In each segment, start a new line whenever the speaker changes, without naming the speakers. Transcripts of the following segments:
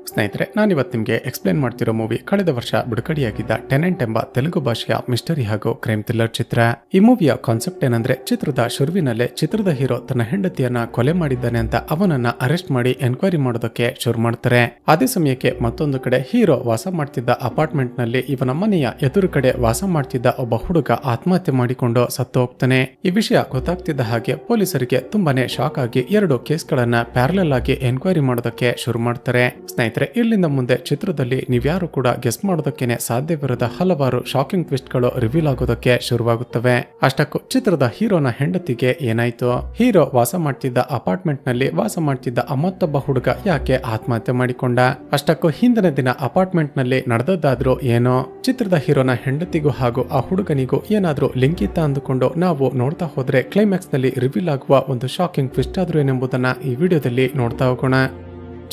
ಸ್ನೇಹಿತರೆ, ನಾನಿವತ್ತು ನಿಮಗೆ ಎಕ್ಸ್ಪ್ಲೇನ್ ಮಾಡ್ತಿರೋ ಮೂವಿ ಕಳೆದ ವರ್ಷ ಬಿಡುಗಡೆಯಾಗಿದ್ದ ಟೆನೆಂಟ್ ಎಂಬ ತೆಲುಗು ಭಾಷೆಯ ಮಿಸ್ಟರಿ ಹಾಗೂ ಕ್ರೈಮ್ ಥ್ರಿಲ್ಲರ್ ಚಿತ್ರ. ಈ ಮೂವಿಯ ಕಾನ್ಸೆಪ್ಟ್ ಏನಂದ್ರೆ, ಚಿತ್ರದ ಶುರುವಿನಲ್ಲೇ ಚಿತ್ರದ ಹೀರೋ ತನ್ನ ಹೆಂಡತಿಯನ್ನ ಕೊಲೆ ಮಾಡಿದ್ದಾನೆ ಅಂತ ಅವನನ್ನ ಅರೆಸ್ಟ್ ಮಾಡಿ ಎನ್ಕ್ವೈರಿ ಮಾಡೋದಕ್ಕೆ ಶುರು ಮಾಡ್ತಾರೆ. ಅದೇ ಸಮಯಕ್ಕೆ ಮತ್ತೊಂದು ಕಡೆ ಹೀರೋ ವಾಸ ಮಾಡ್ತಿದ್ದ ಅಪಾರ್ಟ್ಮೆಂಟ್ ನಲ್ಲಿ ಇವನ ಮನೆಯ ಎದುರು ಕಡೆ ವಾಸ ಮಾಡ್ತಿದ್ದ ಒಬ್ಬ ಹುಡುಗ ಆತ್ಮಹತ್ಯೆ ಮಾಡಿಕೊಂಡು ಸತ್ತು ಹೋಗ್ತಾನೆ. ಈ ವಿಷಯ ಗೊತ್ತಾಗ್ತಿದ್ದ ಹಾಗೆ ಪೊಲೀಸರಿಗೆ ತುಂಬಾನೇ ಶಾಕ್ ಆಗಿ 2 ಕೇಸ್ಗಳನ್ನ ಪ್ಯಾರಲಲ್ ಆಗಿ ಎನ್ಕ್ವೈರಿ ಮಾಡೋದಕ್ಕೆ ಶುರು ಮಾಡ್ತಾರೆ. ಸ್ನೇಹಿತರೆ, ಇಲ್ಲಿಂದ ಮುಂದೆ ಚಿತ್ರದಲ್ಲಿ ನೀವ್ಯಾರು ಕೂಡ ಗೆಸ್ ಮಾಡೋದಕ್ಕೇನೆ ಸಾಧ್ಯವಿರದ ಹಲವಾರು ಶಾಕಿಂಗ್ ಟ್ವಿಸ್ಟ್ ಗಳು ರಿವೀಲ್ ಆಗೋದಕ್ಕೆ ಶುರುವಾಗುತ್ತವೆ. ಅಷ್ಟಕ್ಕೂ ಚಿತ್ರದ ಹೀರೋನ ಹೆಂಡತಿಗೆ ಏನಾಯ್ತು, ಹೀರೋ ವಾಸ ಮಾಡ್ತಿದ್ದ ಅಪಾರ್ಟ್ಮೆಂಟ್ ನಲ್ಲಿ ವಾಸ ಮಾಡ್ತಿದ್ದ ಮತ್ತೊಬ್ಬ ಹುಡುಗ ಯಾಕೆ ಆತ್ಮಹತ್ಯೆ ಮಾಡಿಕೊಂಡ, ಅಷ್ಟಕ್ಕೂ ಹಿಂದಿನ ದಿನ ಅಪಾರ್ಟ್ಮೆಂಟ್ ನಲ್ಲಿ ನಡೆದದ್ದಾದ್ರೂ ಏನೋ, ಚಿತ್ರದ ಹೀರೋನ ಹೆಂಡತಿಗೂ ಹಾಗೂ ಆ ಹುಡುಗನಿಗೂ ಏನಾದ್ರೂ ಲಿಂಕ್ ಇತ್ತ ಅಂದುಕೊಂಡು ನಾವು ನೋಡ್ತಾ ಹೋದ್ರೆ ಕ್ಲೈಮ್ಯಾಕ್ಸ್ ನಲ್ಲಿ ರಿವೀಲ್ ಆಗುವ ಒಂದು ಶಾಕಿಂಗ್ ಟ್ವಿಸ್ಟ್ ಆದ್ರೂ ಏನೆಂಬುದನ್ನ ಈ ವಿಡಿಯೋದಲ್ಲಿ ನೋಡ್ತಾ ಹೋಗೋಣ.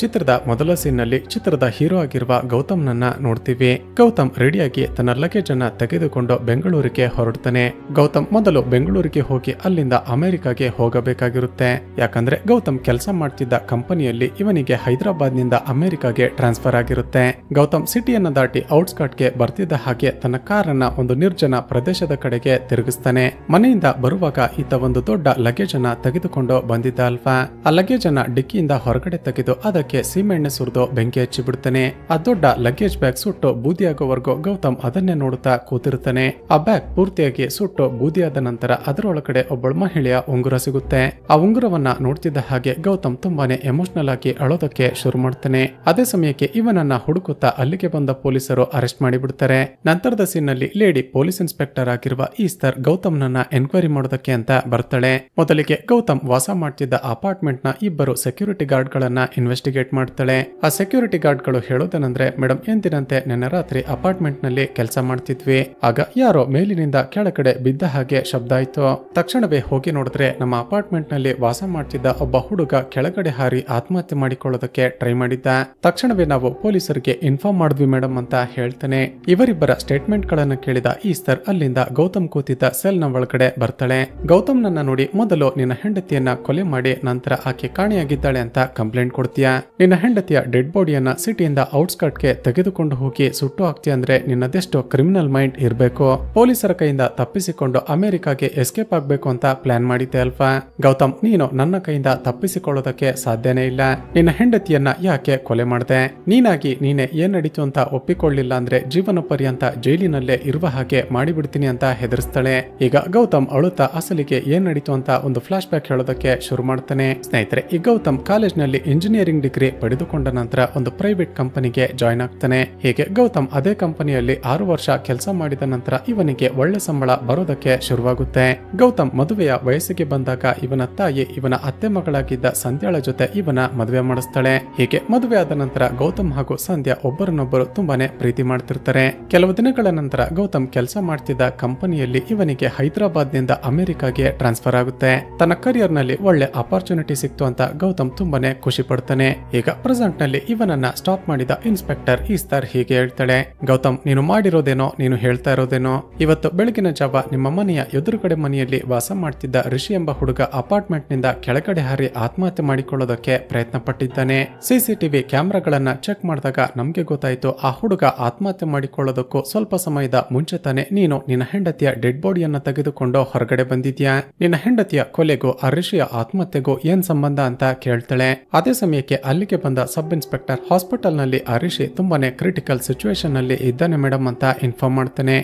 ಚಿತ್ರದ ಮೊದಲ ಸೀನ್ ನಲ್ಲಿ ಚಿತ್ರದ ಹೀರೋ ಆಗಿರುವ ಗೌತಮ್ ನನ್ನ ನೋಡ್ತೀವಿ. ಗೌತಮ್ ರೆಡಿಯಾಗಿ ತನ್ನ ಲಗೇಜ್ ಅನ್ನ ತೆಗೆದುಕೊಂಡು ಬೆಂಗಳೂರಿಗೆ ಹೊರಡ್ತಾನೆ. ಗೌತಮ್ ಮೊದಲು ಬೆಂಗಳೂರಿಗೆ ಹೋಗಿ ಅಲ್ಲಿಂದ ಅಮೆರಿಕಾಗೆ ಹೋಗಬೇಕಾಗಿರುತ್ತೆ. ಯಾಕಂದ್ರೆ ಗೌತಮ್ ಕೆಲಸ ಮಾಡ್ತಿದ್ದ ಕಂಪನಿಯಲ್ಲಿ ಇವನಿಗೆ ಹೈದರಾಬಾದ್ ನಿಂದ ಅಮೆರಿಕಾಗೆ ಟ್ರಾನ್ಸ್ಫರ್ ಆಗಿರುತ್ತೆ. ಗೌತಮ್ ಸಿಟಿಯನ್ನ ದಾಟಿ ಔಟ್ಸ್ಕರ್ಟ್ ಗೆ ಬರ್ತಿದ್ದ ಹಾಗೆ ತನ್ನ ಕಾರನ್ನ ಒಂದು ನಿರ್ಜನ ಪ್ರದೇಶದ ಕಡೆಗೆ ತಿರುಗಿಸ್ತಾನೆ. ಮನೆಯಿಂದ ಬರುವಾಗ ಈತ ಒಂದು ದೊಡ್ಡ ಲಗೇಜ್ ಅನ್ನ ತೆಗೆದುಕೊಂಡು ಬಂದಿದ್ದ ಅಲ್ವಾ. ಆ ಲಗೇಜ್ ಅನ್ನ ಡಿಕ್ಕಿಯಿಂದ ಹೊರಗಡೆ ತೆಗೆದು ಅದಕ್ಕೆ ಸೀಮೆಣ್ಣೆ ಸುರಿದು ಬೆಂಕಿ ಹಚ್ಚಿ ಬಿಡ್ತಾನೆ. ಆ ದೊಡ್ಡ ಲಗೇಜ್ ಬ್ಯಾಗ್ ಸುಟ್ಟು ಬೂದಿಯಾಗೋವರೆಗೂ ಗೌತಮ್ ಅದನ್ನೇ ನೋಡುತ್ತಾ ಕೂತಿರ್ತಾನೆ. ಆ ಬ್ಯಾಗ್ ಪೂರ್ತಿಯಾಗಿ ಸುಟ್ಟು ಬೂದಿಯಾದ ನಂತರ ಅದರೊಳಗಡೆ ಒಬ್ಬಳು ಮಹಿಳೆಯ ಉಂಗುರ ಸಿಗುತ್ತೆ. ಆ ಉಂಗುರವನ್ನ ನೋಡ್ತಿದ್ದ ಹಾಗೆ ಗೌತಮ್ ತುಂಬಾನೇ ಎಮೋಷನಲ್ ಆಗಿ ಅಳೋದಕ್ಕೆ ಶುರು ಮಾಡ್ತಾನೆ. ಅದೇ ಸಮಯಕ್ಕೆ ಇವನನ್ನ ಹುಡುಕುತ್ತಾ ಅಲ್ಲಿಗೆ ಬಂದ ಪೊಲೀಸರು ಅರೆಸ್ಟ್ ಮಾಡಿಬಿಡ್ತಾರೆ. ನಂತರದ ಸೀನ್ ನಲ್ಲಿ ಲೇಡಿ ಪೊಲೀಸ್ ಇನ್ಸ್ಪೆಕ್ಟರ್ ಆಗಿರುವ ಈಸ್ತರ್ ಗೌತಮ್ ನನ್ನ ಎನ್ಕ್ವೈರಿ ಮಾಡೋದಕ್ಕೆ ಅಂತ ಬರ್ತಾಳೆ. ಮೊದಲಿಗೆ ಗೌತಮ್ ವಾಸ ಮಾಡ್ತಿದ್ದ ಅಪಾರ್ಟ್ಮೆಂಟ್ ನ ಇಬ್ಬರು ಸೆಕ್ಯೂರಿಟಿ ಗಾರ್ಡ್ ಗಳನ್ನ ಇನ್ವೆಸ್ಟಿಗೇಟ್ ಮಾಡ್ತಾಳೆ. ಆ ಸೆಕ್ಯೂರಿಟಿ ಗಾರ್ಡ್ ಗಳು ಹೇಳೋದೇನಂದ್ರೆ, ಮೇಡಮ್ ಎಂದಿನಂತೆ ನಿನ್ನೆ ರಾತ್ರಿ ಅಪಾರ್ಟ್ಮೆಂಟ್ ನಲ್ಲಿ ಕೆಲಸ ಮಾಡ್ತಿದ್ವಿ. ಆಗ ಯಾರೋ ಮೇಲಿನಿಂದ ಕೆಳಗಡೆ ಬಿದ್ದ ಹಾಗೆ ಶಬ್ದ ಆಯ್ತು. ತಕ್ಷಣವೇ ಹೋಗಿ ನೋಡಿದ್ರೆ ನಮ್ಮ ಅಪಾರ್ಟ್ಮೆಂಟ್ ನಲ್ಲಿ ವಾಸ ಮಾಡ್ತಿದ್ದ ಒಬ್ಬ ಹುಡುಗ ಕೆಳಗಡೆ ಹಾರಿ ಆತ್ಮಹತ್ಯೆ ಮಾಡಿಕೊಳ್ಳೋದಕ್ಕೆ ಟ್ರೈ ಮಾಡಿದ್ದ. ತಕ್ಷಣವೇ ನಾವು ಪೊಲೀಸರಿಗೆ ಇನ್ಫಾರ್ಮ್ ಮಾಡಿದ್ವಿ ಮೇಡಮ್ ಅಂತ ಹೇಳ್ತಾನೆ. ಇವರಿಬ್ಬರ ಸ್ಟೇಟ್ಮೆಂಟ್ ಗಳನ್ನ ಕೇಳಿದ ಈಸ್ತರ್ ಅಲ್ಲಿಂದ ಗೌತಮ್ ಕೂತಿದ್ದ ಸೆಲ್ ನ ಒಳಗಡೆ ಬರ್ತಾಳೆ. ಗೌತಮ್ ನನ್ನ ನೋಡಿ, ಮೊದಲು ನಿನ್ನ ಹೆಂಡತಿಯನ್ನ ಕೊಲೆ ಮಾಡಿ ನಂತರ ಆಕೆ ಕಾಣೆಯಾಗಿದ್ದಾಳೆ ಅಂತ ಕಂಪ್ಲೇಂಟ್ ಕೊಡ್ತೀಯಾ. ನಿನ್ನ ಹೆಂಡತಿಯ ಡೆಡ್ ಬಾಡಿಯನ್ನ ಸಿಟಿಯಿಂದ ಔಟ್ಸ್ಕರ್ಟ್ ಗೆ ತೆಗೆದುಕೊಂಡು ಹೋಗಿ ಸುಟ್ಟು ಹಾಕ್ತೀಯ ಅಂದ್ರೆ ನಿನ್ನದೆಷ್ಟು ಕ್ರಿಮಿನಲ್ ಮೈಂಡ್ ಇರಬೇಕು. ಪೊಲೀಸರ ಕೈಯಿಂದ ತಪ್ಪಿಸಿಕೊಂಡು ಅಮೆರಿಕಾಗೆ ಎಸ್ಕೇಪ್ ಆಗ್ಬೇಕು ಅಂತ ಪ್ಲಾನ್ ಮಾಡಿದ್ದೆ ಅಲ್ವಾ. ಗೌತಮ್, ನೀನು ನನ್ನ ಕೈಯಿಂದ ತಪ್ಪಿಸಿಕೊಳ್ಳೋದಕ್ಕೆ ಸಾಧ್ಯನೇ ಇಲ್ಲ. ನಿನ್ನ ಹೆಂಡತಿಯನ್ನ ಯಾಕೆ ಕೊಲೆ ಮಾಡಿದೆ? ನೀನಾಗಿ ನೀನೆ ಏನ್ ನಡೀತು ಅಂತ ಒಪ್ಪಿಕೊಳ್ಳಿಲ್ಲ ಅಂದ್ರೆ ಜೀವನ ಪರ್ಯಂತ ಜೈಲಿನಲ್ಲೇ ಇರುವ ಹಾಗೆ ಮಾಡಿಬಿಡ್ತೀನಿ ಅಂತ ಹೆದರಿಸ್ತಾಳೆ. ಈಗ ಗೌತಮ್ ಅಳುತ್ತಾ ಅಸಲಿಗೆ ಏನ್ ನಡೀತು ಅಂತ ಒಂದು ಫ್ಲಾಶ್ ಬ್ಯಾಕ್ ಹೇಳೋದಕ್ಕೆ ಶುರು ಮಾಡ್ತಾನೆ. ಸ್ನೇಹಿತರೆ, ಈ ಗೌತಮ್ ಕಾಲೇಜ್ ನಲ್ಲಿ ಇಂಜಿನಿಯರಿಂಗ್ ಡಿಗ್ರಿ ಪಡೆದುಕೊಂಡ ನಂತರ ಒಂದು ಪ್ರೈವೇಟ್ ಕಂಪನಿಗೆ ಜಾಯ್ನ್ ಆಗ್ತಾನೆ. ಹೀಗೆ ಗೌತಮ್ ಅದೇ ಕಂಪನಿಯಲ್ಲಿ 6 ವರ್ಷ ಕೆಲಸ ಮಾಡಿದ ನಂತರ ಇವನಿಗೆ ಒಳ್ಳೆ ಸಂಬಳ ಬರೋದಕ್ಕೆ ಶುರುವಾಗುತ್ತೆ. ಗೌತಮ್ ಮದುವೆಯ ವಯಸ್ಸಿಗೆ ಬಂದಾಗ ಇವನ ತಾಯಿ ಇವನ ಅತ್ತೆ ಮಗಳಾಗಿದ್ದ ಸಂಧ್ಯಾಳ ಜೊತೆ ಇವನ ಮದುವೆ ಮಾಡಿಸ್ತಾಳೆ. ಹೀಗೆ ಮದುವೆ ಆದ ನಂತರ ಗೌತಮ್ ಹಾಗೂ ಸಂಧ್ಯಾ ಒಬ್ಬರನ್ನೊಬ್ಬರು ತುಂಬಾನೇ ಪ್ರೀತಿ ಮಾಡ್ತಿರ್ತಾರೆ. ಕೆಲವು ದಿನಗಳ ನಂತರ ಗೌತಮ್ ಕೆಲಸ ಮಾಡ್ತಿದ್ದ ಕಂಪನಿಯಲ್ಲಿ ಇವನಿಗೆ ಹೈದರಾಬಾದ್ ನಿಂದ ಅಮೆರಿಕಾಗೆ ಟ್ರಾನ್ಸ್ಫರ್ ಆಗುತ್ತೆ. ತನ್ನ ಕರಿಯರ್ ನಲ್ಲಿ ಒಳ್ಳೆ ಅಪಾರ್ಚುನಿಟಿ ಸಿಕ್ತು ಅಂತ ಗೌತಮ್ ತುಂಬಾನೇ ಖುಷಿ ಪಡ್ತಾನೆ. ಈಗ ಪ್ರೆಸೆಂಟ್ ನಲ್ಲಿ ಇವನನ್ನ ಸ್ಟಾಪ್ ಮಾಡಿದ ಇನ್ಸ್ಪೆಕ್ಟರ್ ಈಸ್ತರ್ ಹೀಗೆ ಹೇಳ್ತಾಳೆ, ಗೌತಮ್, ನೀನು ಮಾಡಿರೋದೇನೋ, ನೀನು ಹೇಳ್ತಾ ಇರೋದೇನೋ. ಇವತ್ತು ಬೆಳಗಿನ ಜಾವ ನಿಮ್ಮ ಮನೆಯ ಎದುರುಗಡೆ ಮನೆಯಲ್ಲಿ ವಾಸ ಮಾಡ್ತಿದ್ದ ಋಷಿ ಎಂಬ ಹುಡುಗ ಅಪಾರ್ಟ್ಮೆಂಟ್ ನಿಂದ ಕೆಳಗಡೆ ಹಾರಿ ಆತ್ಮಹತ್ಯೆ ಮಾಡಿಕೊಳ್ಳೋದಕ್ಕೆ ಪ್ರಯತ್ನ ಪಟ್ಟಿದ್ದಾನೆ. ಸಿಸಿಟಿವಿ ಕ್ಯಾಮೆರಾಗಳನ್ನ ಚೆಕ್ ಮಾಡಿದಾಗ ನಮ್ಗೆ ಗೊತ್ತಾಯ್ತು, ಆ ಹುಡುಗ ಆತ್ಮಹತ್ಯೆ ಮಾಡಿಕೊಳ್ಳೋದಕ್ಕೂ ಸ್ವಲ್ಪ ಸಮಯದ ಮುಂಚೆ ತಾನೆ ನೀನು ನಿನ್ನ ಹೆಂಡತಿಯ ಡೆಡ್ ಬಾಡಿಯನ್ನ ತೆಗೆದುಕೊಂಡು ಹೊರಗಡೆ ಬಂದಿದ್ಯಾ. ನಿನ್ನ ಹೆಂಡತಿಯ ಕೊಲೆಗೂ ಆ ಋಷಿಯ ಆತ್ಮಹತ್ಯೆಗೂ ಏನ್ ಸಂಬಂಧ ಅಂತ ಕೇಳ್ತಾಳೆ. ಅದೇ ಸಮಯಕ್ಕೆ ಅಲ್ಲಿಗೆ ಬಂದ ಸಬ್ ಇನ್ಸ್ಪೆಕ್ಟರ್ ಹಾಸ್ಪಿಟಲ್ ನಲ್ಲಿ ಆ ಋಷಿ ತುಂಬಾನೇ ಕ್ರಿಟಿಕಲ್ ಸಿಚುವೇಶನ್ ನಲ್ಲಿ ಇದ್ದಾನೆ ಮೇಡಮ್ ಅಂತ ಇನ್ಫಾರ್ಮ್ ಮಾಡ್ತಾನೆ.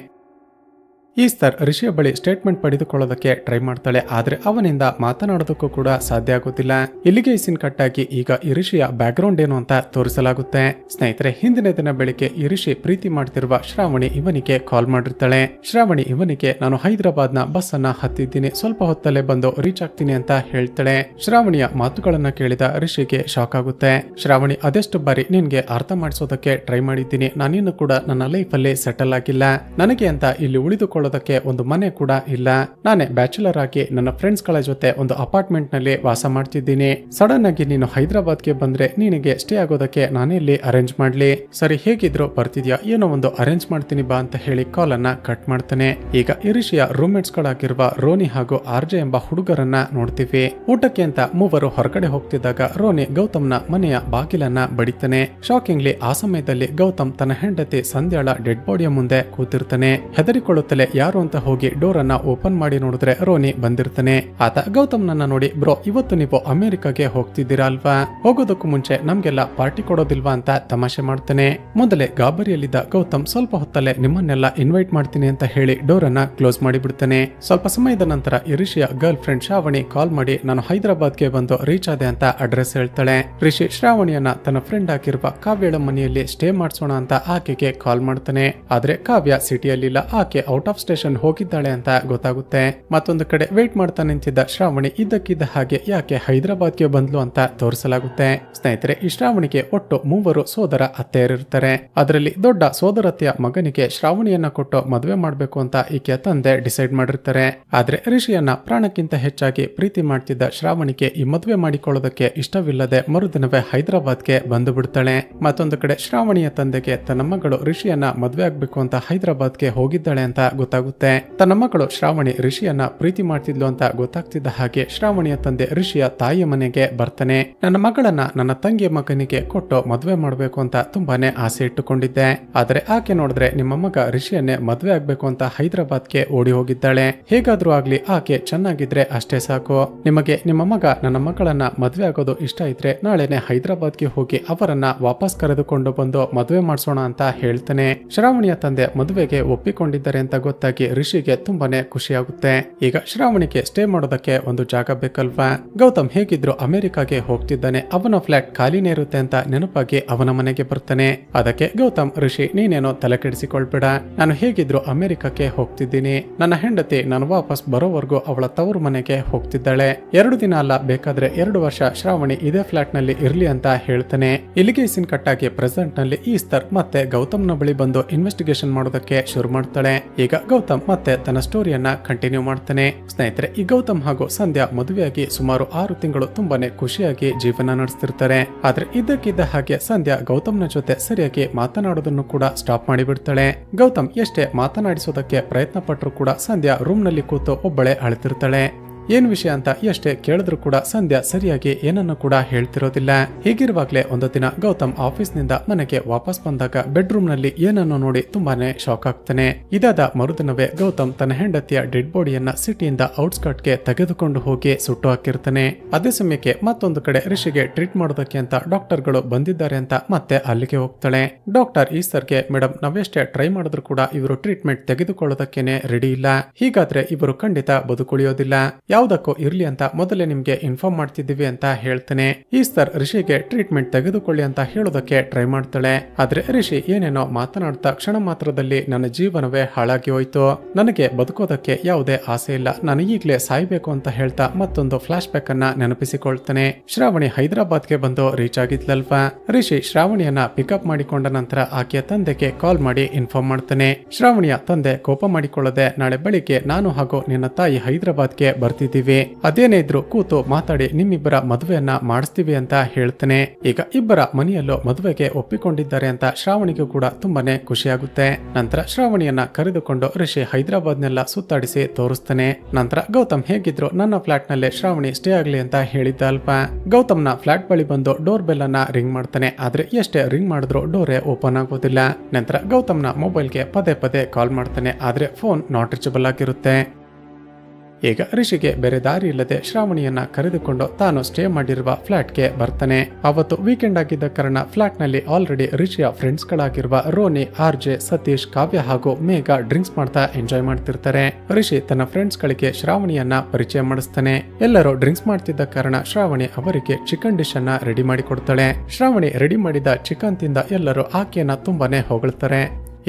ಈಸ್ತರ್ ಋಷಿಯ ಬಳಿ ಸ್ಟೇಟ್ಮೆಂಟ್ ಪಡೆದುಕೊಳ್ಳೋದಕ್ಕೆ ಟ್ರೈ ಮಾಡ್ತಾಳೆ. ಆದ್ರೆ ಅವನಿಂದ ಮಾತನಾಡೋದಕ್ಕೂ ಕೂಡ ಸಾಧ್ಯ ಆಗೋದಿಲ್ಲ. ಇಲ್ಲಿಗೆ ಈ ಸೀನ್ ಕಟ್ ಆಗಿ ಈಗ ಈ ಋಷಿಯ ಬ್ಯಾಕ್ ಗ್ರೌಂಡ್ ಏನು ಅಂತ ತೋರಿಸಲಾಗುತ್ತೆ. ಸ್ನೇಹಿತರೆ, ಹಿಂದಿನ ದಿನ ಬೆಳಿಗ್ಗೆ ಈ ಋಷಿ ಪ್ರೀತಿ ಮಾಡ್ತಿರುವ ಶ್ರಾವಣಿ ಇವನಿಗೆ ಕಾಲ್ ಮಾಡಿರ್ತಾಳೆ. ಶ್ರಾವಣಿ ಇವನಿಗೆ, ನಾನು ಹೈದರಾಬಾದ್ ನ ಬಸ್ ಅನ್ನ ಹತ್ತಿದ್ದೀನಿ, ಸ್ವಲ್ಪ ಹೊತ್ತಲ್ಲೇ ಬಂದು ರೀಚ್ ಆಗ್ತೀನಿ ಅಂತ ಹೇಳ್ತಾಳೆ. ಶ್ರಾವಣಿಯ ಮಾತುಗಳನ್ನ ಕೇಳಿದ ಋಷಿಗೆ ಶಾಕ್ ಆಗುತ್ತೆ. ಶ್ರಾವಣಿ, ಅದೆಷ್ಟು ಬಾರಿ ನಿನ್ಗೆ ಅರ್ಥ ಮಾಡಿಸೋದಕ್ಕೆ ಟ್ರೈ ಮಾಡಿದ್ದೀನಿ, ನಾನಿನ್ನು ಕೂಡ ನನ್ನ ಲೈಫ್ ಅಲ್ಲಿ ಸೆಟಲ್ ಆಗಿಲ್ಲ, ನನಗೆ ಅಂತ ಇಲ್ಲಿ ಉಳಿದುಕೊಳ್ಳೋ ಉಳ್ಕೊಳ್ಳೋದಕ್ಕೆ ಒಂದು ಮನೆ ಕೂಡ ಇಲ್ಲ. ನಾನೇ ಬ್ಯಾಚುಲರ್ ಆಗಿ ನನ್ನ ಫ್ರೆಂಡ್ಸ್ ಗಳ ಜೊತೆ ಒಂದು ಅಪಾರ್ಟ್ಮೆಂಟ್ ನಲ್ಲಿ ವಾಸ ಮಾಡ್ತಿದ್ದೀನಿ. ಸಡನ್ ಆಗಿ ನೀನು ಹೈದರಾಬಾದ್ಗೆ ಬಂದ್ರೆ ನಿನಗೆ ಸ್ಟೇ ಆಗೋದಕ್ಕೆ ನಾನೇ ಇಲ್ಲಿ ಅರೇಂಜ್ ಮಾಡ್ಲಿ? ಸರಿ, ಹೇಗಿದ್ರು ಬರ್ತಿದ್ಯಾ, ಏನೋ ಒಂದು ಅರೇಂಜ್ ಮಾಡ್ತೀನಿ ಬಾ ಅಂತ ಹೇಳಿ ಕಾಲ್ ಅನ್ನ ಕಟ್ ಮಾಡ್ತಾನೆ. ಈಗ ಇರಿಷಿಯ ರೂಮ್ಮೇಟ್ಸ್ ಗಳಾಗಿರುವ ರೋನಿ ಹಾಗೂ ಆರ್ಜೆ ಎಂಬ ಹುಡುಗರನ್ನ ನೋಡ್ತೀವಿ. ಊಟಕ್ಕೆ ಅಂತ ಮೂವರು ಹೊರಗಡೆ ಹೋಗ್ತಿದ್ದಾಗ ರೋನಿ ಗೌತಮ್ನ ಮನೆಯ ಬಾಗಿಲನ್ನ ಬಡಿತಾನೆ. ಶಾಕಿಂಗ್ಲಿ ಆ ಸಮಯದಲ್ಲಿ ಗೌತಮ್ ತನ್ನ ಹೆಂಡತಿ ಸಂಧ್ಯಾಳ ಡೆಡ್ ಬಾಡಿಯ ಮುಂದೆ ಕೂತಿರ್ತಾನೆ. ಹೆದರಿಕೊಳ್ಳುತ್ತಲೇ ಯಾರು ಅಂತ ಹೋಗಿ ಡೋರ್ ಅನ್ನ ಓಪನ್ ಮಾಡಿ ನೋಡಿದ್ರೆ ರೋನಿ ಬಂದಿರ್ತಾನೆ. ಆತ ಗೌತಮ್ನನ್ನ ನೋಡಿ, ಬ್ರೋ ಇವತ್ತು ನೀವು ಅಮೆರಿಕಾಗೆ ಹೋಗ್ತಿದ್ದೀರಾ ಅಲ್ವಾ? ಹೋಗೋದಕ್ಕೂ ಮುಂಚೆ ನಮ್ಗೆಲ್ಲ ಪಾರ್ಟಿ ಕೊಡೋದಿಲ್ವಾ ಅಂತ ತಮಾಷೆ ಮಾಡ್ತಾನೆ. ಮೊದಲೇ ಗಾಬರಿಯಲ್ಲಿದ್ದ ಗೌತಮ್ ಸ್ವಲ್ಪ ಹೊತ್ತಲ್ಲೇ ನಿಮ್ಮನ್ನೆಲ್ಲ ಇನ್ವೈಟ್ ಮಾಡ್ತೀನಿ ಅಂತ ಹೇಳಿ ಡೋರ್ ಅನ್ನ ಕ್ಲೋಸ್ ಮಾಡಿ ಬಿಡ್ತಾನೆ. ಸ್ವಲ್ಪ ಸಮಯದ ನಂತರ ರಿಷಿಯ ಗರ್ಲ್ ಫ್ರೆಂಡ್ ಶ್ರಾವಣಿ ಕಾಲ್ ಮಾಡಿ ನಾನು ಹೈದರಾಬಾದ್ಗೆ ಬಂದು ರೀಚ್ ಆದೆ ಅಂತ ಅಡ್ರೆಸ್ ಹೇಳ್ತಾಳೆ. ರಿಷಿ ಶ್ರಾವಣಿಯನ್ನ ತನ್ನ ಫ್ರೆಂಡ್ ಆಗಿರುವ ಕಾವ್ಯಳ ಮನೆಯಲ್ಲಿ ಸ್ಟೇ ಮಾಡ್ಸೋಣ ಅಂತ ಆಕೆಗೆ ಕಾಲ್ ಮಾಡ್ತಾನೆ. ಆದ್ರೆ ಕಾವ್ಯ ಸಿಟಿಯಲ್ಲಿಲ್ಲ, ಆಕೆ ಔಟ್ ಆಫ್ ಸ್ಟೇಷನ್ ಹೋಗಿದ್ದಾಳೆ ಅಂತ ಗೊತ್ತಾಗುತ್ತೆ. ಮತ್ತೊಂದು ಕಡೆ ವೇಟ್ ಮಾಡ್ತಾ ನಿಂತಿದ್ದ ಶ್ರಾವಣಿ ಇದ್ದಕ್ಕಿದ್ದ ಹಾಗೆ ಯಾಕೆ ಹೈದರಾಬಾದ್ಗೆ ಬಂದ್ಲು ಅಂತ ತೋರಿಸಲಾಗುತ್ತೆ. ಸ್ನೇಹಿತರೆ, ಈ ಶ್ರಾವಣಿಗೆ ಒಟ್ಟು 3 ಸೋದರ ಅತ್ತೆಯರಿರ್ತಾರೆ. ಅದರಲ್ಲಿ ದೊಡ್ಡ ಸೋದರತ್ತೆಯ ಮಗನಿಗೆ ಶ್ರಾವಣಿಯನ್ನ ಕೊಟ್ಟು ಮದುವೆ ಮಾಡ್ಬೇಕು ಅಂತ ಈಕೆಯ ತಂದೆ ಡಿಸೈಡ್ ಮಾಡಿರ್ತಾರೆ. ಆದ್ರೆ ರಿಷಿಯನ್ನ ಪ್ರಾಣಕ್ಕಿಂತ ಹೆಚ್ಚಾಗಿ ಪ್ರೀತಿ ಮಾಡ್ತಿದ್ದ ಶ್ರಾವಣಿಗೆ ಈ ಮದುವೆ ಮಾಡಿಕೊಳ್ಳೋದಕ್ಕೆ ಇಷ್ಟವಿಲ್ಲದೆ ಮರುದಿನವೇ ಹೈದರಾಬಾದ್ಗೆ ಬಂದು ಬಿಡ್ತಾಳೆ. ಮತ್ತೊಂದು ಕಡೆ ಶ್ರಾವಣಿಯ ತಂದೆಗೆ ತನ್ನ ಮಗಳು ರಿಷಿಯನ್ನ ಮದುವೆ ಆಗ್ಬೇಕು ಅಂತ ಹೈದರಾಬಾದ್ಗೆ ಹೋಗಿದ್ದಾಳೆ ಅಂತ ಗೊತ್ತಾಗುತ್ತೆ. ತನ್ನ ಮಗಳು ಶ್ರಾವಣಿ ರಿಷಿಯನ್ನ ಪ್ರೀತಿ ಮಾಡ್ತಿದ್ಲು ಅಂತ ಗೊತ್ತಾಗ್ತಿದ್ದ ಹಾಗೆ ಶ್ರಾವಣಿಯ ತಂದೆ ರಿಷಿಯ ತಾಯಿಯ ಮನೆಗೆ ಬರ್ತಾನೆ. ನನ್ನ ಮಗಳನ್ನ ನನ್ನ ತಂಗಿಯ ಮಗನಿಗೆ ಕೊಟ್ಟು ಮದುವೆ ಮಾಡ್ಬೇಕು ಅಂತ ತುಂಬಾನೇ ಆಸೆ ಇಟ್ಟುಕೊಂಡಿದ್ದೆ. ಆದ್ರೆ ಆಕೆ ನೋಡಿದ್ರೆ ನಿಮ್ಮ ಮಗ ರಿಷಿಯನ್ನೇ ಮದುವೆ ಆಗ್ಬೇಕು ಅಂತ ಹೈದರಾಬಾದ್ಗೆ ಓಡಿ ಹೋಗಿದ್ದಾಳೆ. ಹೇಗಾದ್ರೂ ಆಗ್ಲಿ ಆಕೆ ಚೆನ್ನಾಗಿದ್ರೆ ಅಷ್ಟೇ ಸಾಕು. ನಿಮಗೆ ನಿಮ್ಮ ಮಗ ನನ್ನ ಮಗಳನ್ನ ಮದುವೆ ಆಗೋದು ಇಷ್ಟ ಇದ್ರೆ ನಾಳೆನೆ ಹೈದರಾಬಾದ್ಗೆ ಹೋಗಿ ಅವರನ್ನ ವಾಪಸ್ ಕರೆದುಕೊಂಡು ಬಂದು ಮದುವೆ ಮಾಡ್ಸೋಣ ಅಂತ ಹೇಳ್ತಾನೆ. ಶ್ರಾವಣಿಯ ತಂದೆ ಮದುವೆಗೆ ಒಪ್ಪಿಕೊಂಡಿದ್ದಾರೆ ಅಂತ ಗೊತ್ತಾಗಿ ರಿಷಿಗೆ ತುಂಬಾನೇ ಖುಷಿಯಾಗುತ್ತೆ. ಈಗ ಶ್ರಾವಣಿಗೆ ಸ್ಟೇ ಮಾಡೋದಕ್ಕೆ ಒಂದು ಜಾಗ ಬೇಕಲ್ವಾ? ಗೌತಮ್ ಹೇಗಿದ್ರು ಅಮೆರಿಕಾಗೆ ಹೋಗ್ತಿದ್ದಾನೆ, ಅವನ ಫ್ಲಾಟ್ ಖಾಲಿನೇ ಇರುತ್ತೆ ಅಂತ ನೆನಪಾಗಿ ಅವನ ಮನೆಗೆ ಬರ್ತಾನೆ. ಅದಕ್ಕೆ ಗೌತಮ್, ರಿಷಿ ನೀನೇನೋ ತಲೆ ಕೆಡಿಸಿಕೊಳ್ಬೇಡ, ನಾನು ಹೇಗಿದ್ರು ಅಮೆರಿಕಕ್ಕೆ ಹೋಗ್ತಿದ್ದೀನಿ. ನನ್ನ ಹೆಂಡತಿ ನಾನು ವಾಪಸ್ ಬರೋವರೆಗೂ ಅವಳ ತವರು ಮನೆಗೆ ಹೋಗ್ತಿದ್ದಾಳೆ. 2 ದಿನ ಅಲ್ಲ, ಬೇಕಾದ್ರೆ 2 ವರ್ಷ ಶ್ರಾವಣಿ ಇದೇ ಫ್ಲಾಟ್ ನಲ್ಲಿ ಇರ್ಲಿ ಅಂತ ಹೇಳ್ತಾನೆ. ಇಲ್ಲಿಗೆ ಸೀನ್ ಕಟ್ಟಾಗಿ ಪ್ರೆಸೆಂಟ್ ನಲ್ಲಿ ಈಸ್ತರ್ ಮತ್ತೆ ಗೌತಮ್ನ ಬಳಿ ಬಂದು ಇನ್ವೆಸ್ಟಿಗೇಷನ್ ಮಾಡೋದಕ್ಕೆ ಶುರು ಮಾಡ್ತಾಳೆ. ಈಗ ಗೌತಮ್ ಮತ್ತೆ ತನ್ನ ಸ್ಟೋರಿಯನ್ನ ಕಂಟಿನ್ಯೂ ಮಾಡ್ತಾನೆ. ಸ್ನೇಹಿತರೆ, ಈ ಗೌತಮ್ ಹಾಗೂ ಸಂಧ್ಯಾ ಮದುವೆಯಾಗಿ ಸುಮಾರು 6 ತಿಂಗಳು ತುಂಬಾನೇ ಖುಷಿಯಾಗಿ ಜೀವನ ನಡೆಸ್ತಿರ್ತಾರೆ. ಆದ್ರೆ ಇದ್ದಕ್ಕಿದ್ದ ಹಾಗೆ ಸಂಧ್ಯಾ ಗೌತಮ್ನ ಜೊತೆ ಸರಿಯಾಗಿ ಮಾತನಾಡೋದನ್ನು ಕೂಡ ಸ್ಟಾಪ್ ಮಾಡಿಬಿಡ್ತಾಳೆ. ಗೌತಮ್ ಎಷ್ಟೇ ಮಾತನಾಡಿಸೋದಕ್ಕೆ ಪ್ರಯತ್ನ ಪಟ್ಟರು ಕೂಡ ಸಂಧ್ಯಾ ರೂಮ್ ನಲ್ಲಿ ಕೂತು ಒಬ್ಬಳೆ ಅಳ್ತಿರ್ತಾಳೆ. ಏನ್ ವಿಷಯ ಅಂತ ಎಷ್ಟೇ ಕೇಳಿದ್ರು ಕೂಡ ಸಂಧ್ಯಾ ಸರಿಯಾಗಿ ಏನನ್ನು ಕೂಡ ಹೇಳ್ತಿರೋದಿಲ್ಲ. ಹೀಗಿರುವಾಗ್ಲೇ ಒಂದು ದಿನ ಗೌತಮ್ ಆಫೀಸ್ ನಿಂದ ಮನೆಗೆ ವಾಪಸ್ ಬಂದಾಗ ಬೆಡ್ರೂಮ್ ನಲ್ಲಿ ಏನನ್ನು ನೋಡಿ ತುಂಬಾನೇ ಶಾಕ್ ಆಗ್ತಾನೆ. ಇದಾದ ಮರುದಿನವೇ ಗೌತಮ್ ತನ್ನ ಹೆಂಡತಿಯ ಡೆಡ್ ಬಾಡಿಯನ್ನ ಸಿಟಿಯಿಂದ ಔಟ್ಸ್ಕರ್ಟ್ ಗೆ ತೆಗೆದುಕೊಂಡು ಹೋಗಿ ಸುಟ್ಟು ಹಾಕಿರ್ತಾನೆ. ಅದೇ ಸಮಯಕ್ಕೆ ಮತ್ತೊಂದು ಕಡೆ ರಿಷಿಗೆ ಟ್ರೀಟ್ ಮಾಡೋದಕ್ಕೆ ಅಂತ ಡಾಕ್ಟರ್ ಗಳು ಬಂದಿದ್ದಾರೆ ಅಂತ ಮತ್ತೆ ಅಲ್ಲಿಗೆ ಹೋಗ್ತಾಳೆ. ಡಾಕ್ಟರ್ ಈಸ್ತರ್ಗೆ, ಮೇಡಮ್ ನಾವೆಷ್ಟೇ ಟ್ರೈ ಮಾಡಿದ್ರು ಕೂಡ ಇವರು ಟ್ರೀಟ್ಮೆಂಟ್ ತೆಗೆದುಕೊಳ್ಳೋದಕ್ಕೇನೆ ರೆಡಿ ಇಲ್ಲ, ಹೀಗಾದ್ರೆ ಇವರು ಖಂಡಿತ ಬದುಕುಳಿಯೋದಿಲ್ಲ, ಯಾವುದಕ್ಕೂ ಇರ್ಲಿ ಅಂತ ಮೊದಲೇ ನಿಮ್ಗೆ ಇನ್ಫಾರ್ಮ್ ಮಾಡ್ತಿದ್ದೀವಿ ಅಂತ ಹೇಳ್ತಾನೆ. ಈಸ್ತರ್ ರಿಷಿಗೆ ಟ್ರೀಟ್ಮೆಂಟ್ ತೆಗೆದುಕೊಳ್ಳಿ ಅಂತ ಹೇಳೋದಕ್ಕೆ ಟ್ರೈ ಮಾಡ್ತಾಳೆ. ಆದ್ರೆ ರಿಷಿ ಏನೇನೋ ಮಾತನಾಡ್ತಾ ಕ್ಷಣ ಮಾತ್ರದಲ್ಲಿ ನನ್ನ ಜೀವನವೇ ಹಾಳಾಗಿ ಹೋಯ್ತು, ನನಗೆ ಬದುಕೋದಕ್ಕೆ ಯಾವುದೇ ಆಸೆ ಇಲ್ಲ, ನಾನು ಈಗ್ಲೇ ಸಾಯ್ಬೇಕು ಅಂತ ಹೇಳ್ತಾ ಮತ್ತೊಂದು ಫ್ಲಾಶ್ ಬ್ಯಾಕ್ ಅನ್ನ ನೆನಪಿಸಿಕೊಳ್ತಾನೆ. ಶ್ರಾವಣಿ ಹೈದರಾಬಾದ್ಗೆ ಬಂದು ರೀಚ್ ಆಗಿದ್ಲಲ್ವಾ? ರಿಷಿ ಶ್ರಾವಣಿಯನ್ನ ಪಿಕಪ್ ಮಾಡಿಕೊಂಡ ನಂತರ ಆಕೆಯ ತಂದೆಗೆ ಕಾಲ್ ಮಾಡಿ ಇನ್ಫಾರ್ಮ್ ಮಾಡ್ತಾನೆ. ಶ್ರಾವಣಿಯ ತಂದೆ ಕೋಪ ಮಾಡಿಕೊಳ್ಳದೆ, ನಾಳೆ ಬೆಳಿಗ್ಗೆ ನಾನು ಹಾಗೂ ನಿನ್ನ ತಾಯಿ ಹೈದರಾಬಾದ್ಗೆ ಬರ್ತಿದ್ದೀವಿ, ಅದೇನೇ ಇದ್ರು ಕೂತು ಮಾತಾಡಿ ನಿಮ್ಮಿಬ್ಬರ ಮದುವೆಯನ್ನ ಮಾಡಿಸ್ತೀವಿ ಅಂತ ಹೇಳ್ತಾನೆ. ಈಗ ಇಬ್ಬರ ಮನೆಯಲ್ಲೂ ಮದುವೆಗೆ ಒಪ್ಪಿಕೊಂಡಿದ್ದಾರೆ ಅಂತ ಶ್ರಾವಣಿಗೂ ಕೂಡ ತುಂಬಾನೇ ಖುಷಿಯಾಗುತ್ತೆ. ನಂತರ ಶ್ರಾವಣಿಯನ್ನ ಕರೆದುಕೊಂಡು ರಿಷಿ ಹೈದರಾಬಾದ್ನೆಲ್ಲ ಸುತ್ತಾಡಿಸಿ ತೋರಿಸ್ತಾನೆ. ನಂತರ ಗೌತಮ್ ಹೇಗಿದ್ರು ನನ್ನ ಫ್ಲಾಟ್ ನಲ್ಲೇ ಶ್ರಾವಣಿ ಸ್ಟೇ ಆಗ್ಲಿ ಅಂತ ಹೇಳಿದ್ದ ಅಲ್ವಾ? ಗೌತಮ್ನ ಫ್ಲಾಟ್ ಬಳಿ ಬಂದು ಡೋರ್ ಬೆಲ್ ಅನ್ನ ರಿಂಗ್ ಮಾಡ್ತಾನೆ. ಆದ್ರೆ ಎಷ್ಟೇ ರಿಂಗ್ ಮಾಡಿದ್ರು ಡೋರೇ ಓಪನ್ ಆಗೋದಿಲ್ಲ. ನಂತರ ಗೌತಮ್ನ ಮೊಬೈಲ್ಗೆ ಪದೇ ಪದೇ ಕಾಲ್ ಮಾಡ್ತಾನೆ, ಆದ್ರೆ ಫೋನ್ ನಾಟ್ ರೀಚಬಲ್ ಆಗಿರುತ್ತೆ. ಈಗ ರಿಷಿಗೆ ಬೇರೆ ದಾರಿ ಇಲ್ಲದೆ ಶ್ರಾವಣಿಯನ್ನ ಕರೆದುಕೊಂಡು ತಾನು ಸ್ಟೇ ಮಾಡಿರುವ ಫ್ಲಾಟ್ಗೆ ಬರ್ತಾನೆ. ಅವತ್ತು ವೀಕೆಂಡ್ ಆಗಿದ್ದ ಕಾರಣ ಫ್ಲಾಟ್ ನಲ್ಲಿ ಆಲ್ರೆಡಿ ರಿಷಿಯ ಫ್ರೆಂಡ್ಸ್ ಗಳಾಗಿರುವ ರೋನಿ, ಆರ್ಜೆ, ಸತೀಶ್, ಕಾವ್ಯ ಹಾಗೂ ಮೇಘ ಡ್ರಿಂಕ್ಸ್ ಮಾಡ್ತಾ ಎಂಜಾಯ್ ಮಾಡ್ತಿರ್ತಾರೆ. ರಿಷಿ ತನ್ನ ಫ್ರೆಂಡ್ಸ್ ಗಳಿಗೆ ಶ್ರಾವಣಿಯನ್ನ ಪರಿಚಯ ಮಾಡಿಸ್ತಾನೆ. ಎಲ್ಲರೂ ಡ್ರಿಂಕ್ಸ್ ಮಾಡ್ತಿದ್ದ ಕಾರಣ ಶ್ರಾವಣಿ ಅವರಿಗೆ ಚಿಕನ್ ಡಿಶ್ ಅನ್ನ ರೆಡಿ ಮಾಡಿ ಕೊಡ್ತಾಳೆ. ಶ್ರಾವಣಿ ರೆಡಿ ಮಾಡಿದ ಚಿಕನ್ ತಿಂದ ಎಲ್ಲರೂ ಆಕೆಯನ್ನ ತುಂಬಾನೇ ಹೊಗಳ್ತಾರೆ.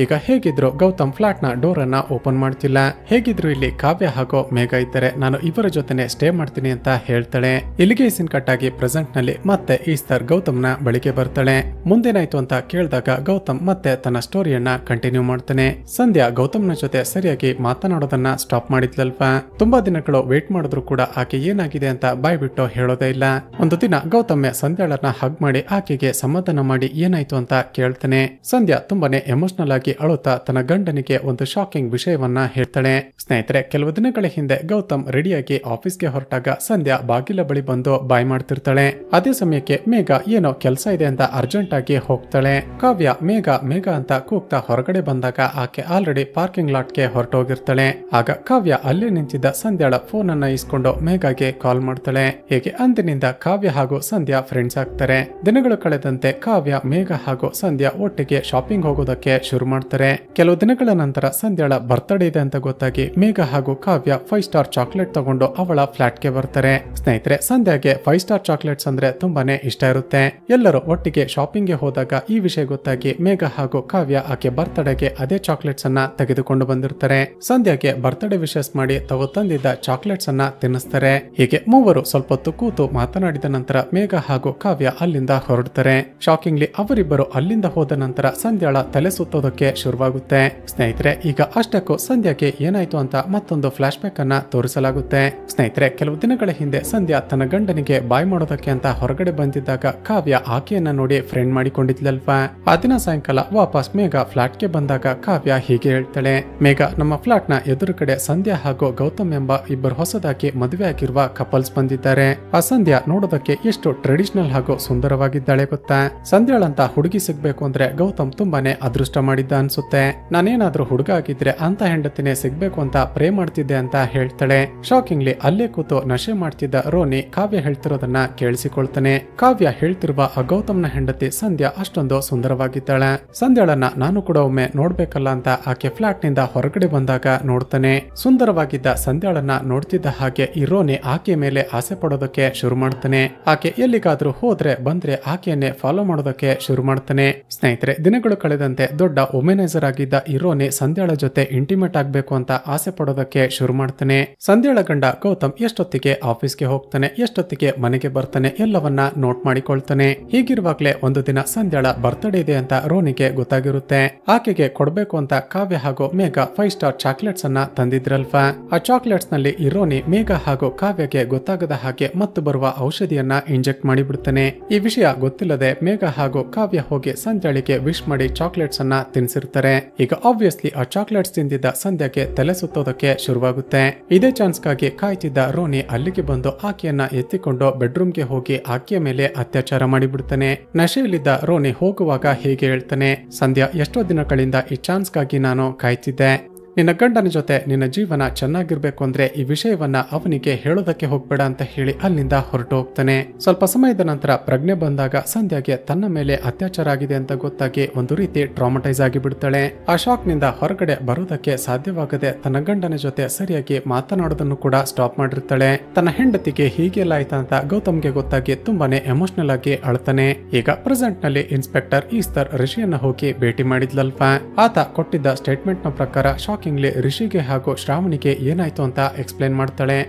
ಈಗ ಹೇಗಿದ್ರು ಗೌತಮ್ ಫ್ಲಾಟ್ ನ ಡೋರ್ ಅನ್ನ ಓಪನ್ ಮಾಡ್ತಿಲ್ಲ. ಹೇಗಿದ್ರು ಇಲ್ಲಿ ಕಾವ್ಯ ಹಾಗೂ ಮೇಘ ಇದ್ದಾರೆ, ನಾನು ಇವರ ಜೊತೆನೆ ಸ್ಟೇ ಮಾಡ್ತೀನಿ ಅಂತ ಹೇಳ್ತಾಳೆ. ಇಲ್ಲಿಗೆ ಸೀನ್ ಕಟ್ ಆಗಿ ಪ್ರೆಸೆಂಟ್ ನಲ್ಲಿ ಮತ್ತೆ ಈಸ್ಟರ್ ಗೌತಮ್ನ ಬಳಿಗೆ ಬರ್ತಾಳೆ. ಮುಂದೇನಾಯ್ತು ಅಂತ ಕೇಳಿದಾಗ ಗೌತಮ್ ಮತ್ತೆ ತನ್ನ ಸ್ಟೋರಿಯನ್ನ ಕಂಟಿನ್ಯೂ ಮಾಡ್ತಾನೆ. ಸಂಧ್ಯಾ ಗೌತಮ್ನ ಜೊತೆ ಸರಿಯಾಗಿ ಮಾತನಾಡೋದನ್ನ ಸ್ಟಾಪ್ ಮಾಡಿದ್ಲಲ್ವಾ. ತುಂಬಾ ದಿನಗಳು ವೇಟ್ ಮಾಡಿದ್ರು ಕೂಡ ಆಕೆ ಏನಾಗಿದೆ ಅಂತ ಬಾಯ್ಬಿಟ್ಟು ಹೇಳೋದೇ ಇಲ್ಲ. ಒಂದು ದಿನ ಗೌತಮ್ಯ ಸಂಧ್ಯಾಳನ್ನ ಹಗ್ ಮಾಡಿ ಆಕೆಗೆ ಸಮಾಧಾನ ಮಾಡಿ ಏನಾಯ್ತು ಅಂತ ಕೇಳ್ತಾನೆ. ಸಂಧ್ಯಾ ತುಂಬಾನೇ ಎಮೋಷನಲ್ ಆಗಿ ಅಳುತ್ತಾ ತನ್ನ ಗಂಡನಿಗೆ ಒಂದು ಶಾಕಿಂಗ್ ವಿಷಯವನ್ನ ಹೇಳ್ತಾಳೆ. ಸ್ನೇಹಿತರೆ, ಕೆಲವು ದಿನಗಳ ಹಿಂದೆ ಗೌತಮ್ ರೆಡಿಯಾಗಿ ಆಫೀಸ್ಗೆ ಹೊರಟಾಗ ಸಂಧ್ಯಾ ಬಾಗಿಲ ಬಳಿ ಬಂದು ಬಾಯ್ ಮಾಡ್ತಿರ್ತಾಳೆ. ಅದೇ ಸಮಯಕ್ಕೆ ಮೇಘ ಏನೋ ಕೆಲಸ ಇದೆ ಅಂತ ಅರ್ಜೆಂಟ್ ಆಗಿ ಹೋಗ್ತಾಳೆ. ಕಾವ್ಯ ಮೇಘ ಮೇಘ ಅಂತ ಕೂಗ್ತಾ ಹೊರಗಡೆ ಬಂದಾಗ ಆಕೆ ಆಲ್ರೆಡಿ ಪಾರ್ಕಿಂಗ್ ಲಾಟ್ಗೆ ಹೊರಟೋಗಿರ್ತಾಳೆ. ಆಗ ಕಾವ್ಯ ಅಲ್ಲೇ ನಿಂತಿದ್ದ ಸಂಧ್ಯಾಳ ಫೋನ್ ಅನ್ನ ಇಸ್ಕೊಂಡು ಮೇಘಗೆ ಕಾಲ್ ಮಾಡ್ತಾಳೆ. ಹೇಗೆ ಅಂದಿನಿಂದ ಕಾವ್ಯ ಹಾಗೂ ಸಂಧ್ಯಾ ಫ್ರೆಂಡ್ಸ್ ಆಗ್ತಾರೆ. ದಿನಗಳು ಕಳೆದಂತೆ ಕಾವ್ಯ ಮೇಘ ಹಾಗೂ ಸಂಧ್ಯಾ ಒಟ್ಟಿಗೆ ಶಾಪಿಂಗ್ ಹೋಗೋದಕ್ಕೆ ಶುರು ಮಾಡ್ತಾರೆ. ಕೆಲವು ದಿನಗಳ ನಂತರ ಸಂಧ್ಯಾಳ ಬರ್ತ್ಡೇ ಇದೆ ಅಂತ ಗೊತ್ತಾಗಿ ಮೇಘ ಹಾಗೂ ಕಾವ್ಯ 5 ಸ್ಟಾರ್ ಚಾಕ್ಲೇಟ್ ತಗೊಂಡು ಅವಳ ಫ್ಲಾಟ್ಗೆ ಬರ್ತಾರೆ. ಸ್ನೇಹಿತರೆ, ಸಂಧ್ಯಾಗೆ 5 ಸ್ಟಾರ್ ಚಾಕ್ಲೇಟ್ಸ್ ಅಂದ್ರೆ ತುಂಬಾನೇ ಇಷ್ಟ ಇರುತ್ತೆ. ಎಲ್ಲರೂ ಒಟ್ಟಿಗೆ ಶಾಪಿಂಗ್ಗೆ ಹೋದಾಗ ಈ ವಿಷಯ ಗೊತ್ತಾಗಿ ಮೇಘ ಹಾಗೂ ಕಾವ್ಯ ಆಕೆ ಬರ್ತ್ಡೇಗೆ ಅದೇ ಚಾಕ್ಲೇಟ್ಸ್ ಅನ್ನ ತೆಗೆದುಕೊಂಡು ಬಂದಿರ್ತಾರೆ. ಸಂಧ್ಯಾಗೆ ಬರ್ತ್ಡೇ ವಿಶಸ್ ಮಾಡಿ ತಾವು ತಂದಿದ್ದ ಚಾಕ್ಲೇಟ್ಸ್ ಅನ್ನ ತಿನ್ನಿಸ್ತಾರೆ. ಹೀಗೆ ಮೂವರು ಸ್ವಲ್ಪ ಹೊತ್ತು ಕೂತು ಮಾತನಾಡಿದ ನಂತರ ಮೇಘ ಹಾಗೂ ಕಾವ್ಯ ಅಲ್ಲಿಂದ ಹೊರಡ್ತಾರೆ. ಶಾಕಿಂಗ್ಲಿ ಅವರಿಬ್ಬರು ಅಲ್ಲಿಂದ ಹೋದ ನಂತರ ಸಂಧ್ಯಾಳ ತಲೆ ಸುತ್ತೋದಕ್ಕೆ ಶುರುವಾಗುತ್ತೆ. ಸ್ನೇಹಿತರೆ, ಈಗ ಅಷ್ಟಕ್ಕೂ ಸಂಧ್ಯಾಗೆ ಏನಾಯ್ತು ಅಂತ ಮತ್ತೊಂದು ಫ್ಲಾಶ್ ಬ್ಯಾಕ್ ಅನ್ನ ತೋರಿಸಲಾಗುತ್ತೆ. ಸ್ನೇಹಿತರೆ, ಕೆಲವು ದಿನಗಳ ಹಿಂದೆ ಸಂಧ್ಯಾ ತನ್ನ ಗಂಡನಿಗೆ ಬಾಯ್ ಮಾಡೋದಕ್ಕೆ ಅಂತ ಹೊರಗಡೆ ಬಂದಿದ್ದಾಗ ಕಾವ್ಯ ಆಕೆಯನ್ನ ನೋಡಿ ಫ್ರೆಂಡ್ ಮಾಡಿಕೊಂಡಿದ್ಲಲ್ವಾ. ಆ ದಿನ ಸಾಯಂಕಾಲ ವಾಪಸ್ ಮೇಘ ಫ್ಲಾಟ್ಗೆ ಬಂದಾಗ ಕಾವ್ಯ ಹೀಗೆ ಹೇಳ್ತಾಳೆ. ಮೇಘ, ನಮ್ಮ ಫ್ಲಾಟ್ ನ ಎದುರು ಕಡೆ ಸಂಧ್ಯಾ ಹಾಗೂ ಗೌತಮ್ ಎಂಬ ಇಬ್ಬರು ಹೊಸದಾಗಿ ಮದುವೆ ಆಗಿರುವ ಕಪಲ್ಸ್ ಬಂದಿದ್ದಾರೆ. ಆ ಸಂಧ್ಯಾ ನೋಡೋದಕ್ಕೆ ಎಷ್ಟು ಟ್ರೆಡಿಷನಲ್ ಹಾಗೂ ಸುಂದರವಾಗಿದ್ದಾಳೆ ಗೊತ್ತಾ. ಸಂಧ್ಯಾಳಂತ ಹುಡುಗಿ ಸಿಗ್ಬೇಕು ಅಂದ್ರೆ ಗೌತಮ್ ತುಂಬಾನೇ ಅದೃಷ್ಟ ಮಾಡಿದ್ದ ಅನ್ಸುತ್ತೆ. ನಾನೇನಾದ್ರೂ ಹುಡುಗ ಆಗಿದ್ರೆ ಅಂತ ಹೆಂಡತಿನೇ ಸಿಗ್ಬೇಕು ಅಂತ ಪ್ರೇ ಮಾಡ್ತಿದ್ದೆ ಅಂತ ಹೇಳ್ತಾಳೆ. ಶಾಕಿಂಗ್ಲಿ ಅಲ್ಲೇ ಕೂತು ನಶೆ ಮಾಡ್ತಿದ್ದ ರೋನಿ ಕಾವ್ಯ ಹೇಳ್ತಿರೋದನ್ನ ಕೇಳಿಸಿಕೊಳ್ತಾನೆ. ಕಾವ್ಯ ಹೇಳ್ತಿರುವ ಆ ಗೌತಮ್ನ ಹೆಂಡತಿ ಸಂಧ್ಯಾ ಅಷ್ಟೊಂದು ಸುಂದರವಾಗಿದ್ದಾಳೆ. ಸಂಧ್ಯಾಳನ್ನ ನಾನು ಕೂಡ ಒಮ್ಮೆ ನೋಡ್ಬೇಕಲ್ಲ ಅಂತ ಆಕೆ ಫ್ಲಾಟ್ ನಿಂದ ಹೊರಗಡೆ ಬಂದಾಗ ನೋಡ್ತಾನೆ. ಸುಂದರವಾಗಿದ್ದ ಸಂಧ್ಯಾಳನ್ನ ನೋಡ್ತಿದ್ದ ಹಾಗೆ ಈ ರೋನಿ ಆಕೆ ಮೇಲೆ ಆಸೆ ಪಡೋದಕ್ಕೆ ಶುರು ಮಾಡ್ತಾನೆ. ಆಕೆ ಎಲ್ಲಿಗಾದ್ರೂ ಹೋದ್ರೆ ಬಂದ್ರೆ ಆಕೆಯನ್ನೇ ಫಾಲೋ ಮಾಡೋದಕ್ಕೆ ಶುರು ಮಾಡ್ತಾನೆ. ಸ್ನೇಹಿತರೆ, ದಿನಗಳು ಕಳೆದಂತೆ ದೊಡ್ಡ ವುಮೆನೈಸರ್ ಆಗಿದ್ದ ಈ ರೋನಿ ಸಂಧ್ಯಾಳ ಜೊತೆ ಇಂಟಿಮೇಟ್ ಆಗ್ಬೇಕು ಅಂತ ಆಸೆ ಪಡೋದಕ್ಕೆ ಶುರು ಮಾಡ್ತಾನೆ. ಸಂಧ್ಯಾಳ ಗಂಡ ಗೌತಮ್ ಎಷ್ಟೊತ್ತಿಗೆ ಆಫೀಸ್ಗೆ ಹೋಗ್ತಾನೆ, ಎಷ್ಟೊತ್ತಿಗೆ ಮನೆಗೆ ಬರ್ತಾನೆ ಎಲ್ಲವನ್ನ ನೋಟ್ ಮಾಡಿಕೊಳ್ತಾನೆ. ಹೀಗಿರುವಾಗ್ಲೇ ಒಂದು ದಿನ ಸಂಧ್ಯಾಳ ಬರ್ತ್ಡೇ ಇದೆ ಅಂತ ರೋನಿಗೆ ಗೊತ್ತಾಗಿರುತ್ತೆ. ಆಕೆಗೆ ಕೊಡ್ಬೇಕು ಅಂತ ಕಾವ್ಯ ಹಾಗೂ ಮೇಘ 5 ಸ್ಟಾರ್ ಚಾಕ್ಲೇಟ್ಸ್ ಅನ್ನ ತಂದಿದ್ರಲ್ವಾ. ಆ ಚಾಕ್ಲೇಟ್ಸ್ ನಲ್ಲಿ ಈ ರೋನಿ ಮೇಘ ಹಾಗೂ ಕಾವ್ಯಗೆ ಗೊತ್ತಾಗದ ಹಾಗೆ ಮತ್ತು ಬರುವ ಔಷಧಿಯನ್ನ ಇಂಜೆಕ್ಟ್ ಮಾಡಿಬಿಡ್ತಾನೆ. ಈ ವಿಷಯ ಗೊತ್ತಿಲ್ಲದೆ ಮೇಘ ಹಾಗೂ ಕಾವ್ಯ ಹೋಗಿ ಸಂಧ್ಯಾಳಿಗೆ ವಿಶ್ ಮಾಡಿ ಚಾಕ್ಲೇಟ್ಸ್ ಅನ್ನ ತಿನ್ಸಿರ್ತಾರೆ. ಈಗ ಆಬ್ವಿಯಸ್ಲಿ ಆ ಚಾಕ್ಲೇಟ್ಸ್ ತಿಂದಿದ್ದ ಸಂಧ್ಯಾಗೆ ತಲೆ ಸುತ್ತೋದಕ್ಕೆ ಶುರುವಾಗುತ್ತೆ. ಇದೇ ಚಾನ್ಸ್ಗಾಗಿ ಕಾಯ್ತಿದ್ದ ರೋನಿ ಅಲ್ಲಿಗೆ ಬಂದು ಆಕೆಯನ್ನ ಎತ್ತಿಕೊಂಡು ಬೆಡ್ರೂಮ್ಗೆ ಹೋಗಿ ಆಕೆಯ ಮೇಲೆ ಅತ್ಯಾಚಾರ ಮಾಡಿಬಿಡ್ತಾನೆ. ನಶೆಯಲ್ಲಿದ್ದ ರೋನಿ ಹೋಗುವಾಗ ಹೀಗೆ ಹೇಳ್ತಾನೆ. ಸಂಧ್ಯಾ, ಎಷ್ಟೋ ದಿನಗಳಿಂದ ಈ ಚಾನ್ಸ್ಗಾಗಿ ನಾನು ಕಾಯ್ತಿದ್ದೆ. ನಿನ್ನ ಗಂಡನ ಜೊತೆ ನಿನ್ನ ಜೀವನ ಚೆನ್ನಾಗಿರ್ಬೇಕು ಅಂದ್ರೆ ಈ ವಿಷಯವನ್ನ ಅವನಿಗೆ ಹೇಳೋದಕ್ಕೆ ಹೋಗ್ಬೇಡ ಅಂತ ಹೇಳಿ ಅಲ್ಲಿಂದ ಹೊರಟು ಹೋಗ್ತಾನೆ. ಸ್ವಲ್ಪ ಸಮಯದ ನಂತರ ಪ್ರಜ್ಞೆ ಬಂದಾಗ ಸಂಧ್ಯಾಗೆ ತನ್ನ ಮೇಲೆ ಅತ್ಯಾಚಾರ ಆಗಿದೆ ಅಂತ ಗೊತ್ತಾಗಿ ಒಂದು ರೀತಿ ಟ್ರಾಮಟೈಸ್ ಆಗಿ ಬಿಡ್ತಾಳೆ. ಆ ಶಾಕ್ ನಿಂದ ಹೊರಗಡೆ ಬರೋದಕ್ಕೆ ಸಾಧ್ಯವಾಗದೆ ತನ್ನ ಗಂಡನ ಜೊತೆ ಸರಿಯಾಗಿ ಮಾತನಾಡೋದನ್ನು ಕೂಡ ಸ್ಟಾಪ್ ಮಾಡಿರ್ತಾಳೆ. ತನ್ನ ಹೆಂಡತಿಗೆ ಹೀಗೆಲ್ಲ ಆಯ್ತಾ ಅಂತ ಗೌತಮ್ಗೆ ಗೊತ್ತಾಗಿ ತುಂಬಾನೇ ಎಮೋಷನಲ್ ಆಗಿ ಅಳ್ತಾನೆ. ಈಗ ಪ್ರೆಸೆಂಟ್ ನಲ್ಲಿ ಇನ್ಸ್ಪೆಕ್ಟರ್ ಈಸ್ಟರ್ ರಿಷಿಯನ್ನ ಹೋಗಿ ಭೇಟಿ ಮಾಡಿದ್ಲಲ್ವಾ. ಆತ ಕೊಟ್ಟಿದ್ದ ಸ್ಟೇಟ್ಮೆಂಟ್ ನ ಪ್ರಕಾರ ಶಾಕಿಂಗ್ಲಿ ರಿಷಿಗೆ ಹಾಗೂ ಶ್ರಾವಣಿಗೆ ಏನಾಯ್ತು ಅಂತ ಎಕ್ಸ್ಪ್ಲೇನ್ ಮಾಡ್ತಾಳೆ.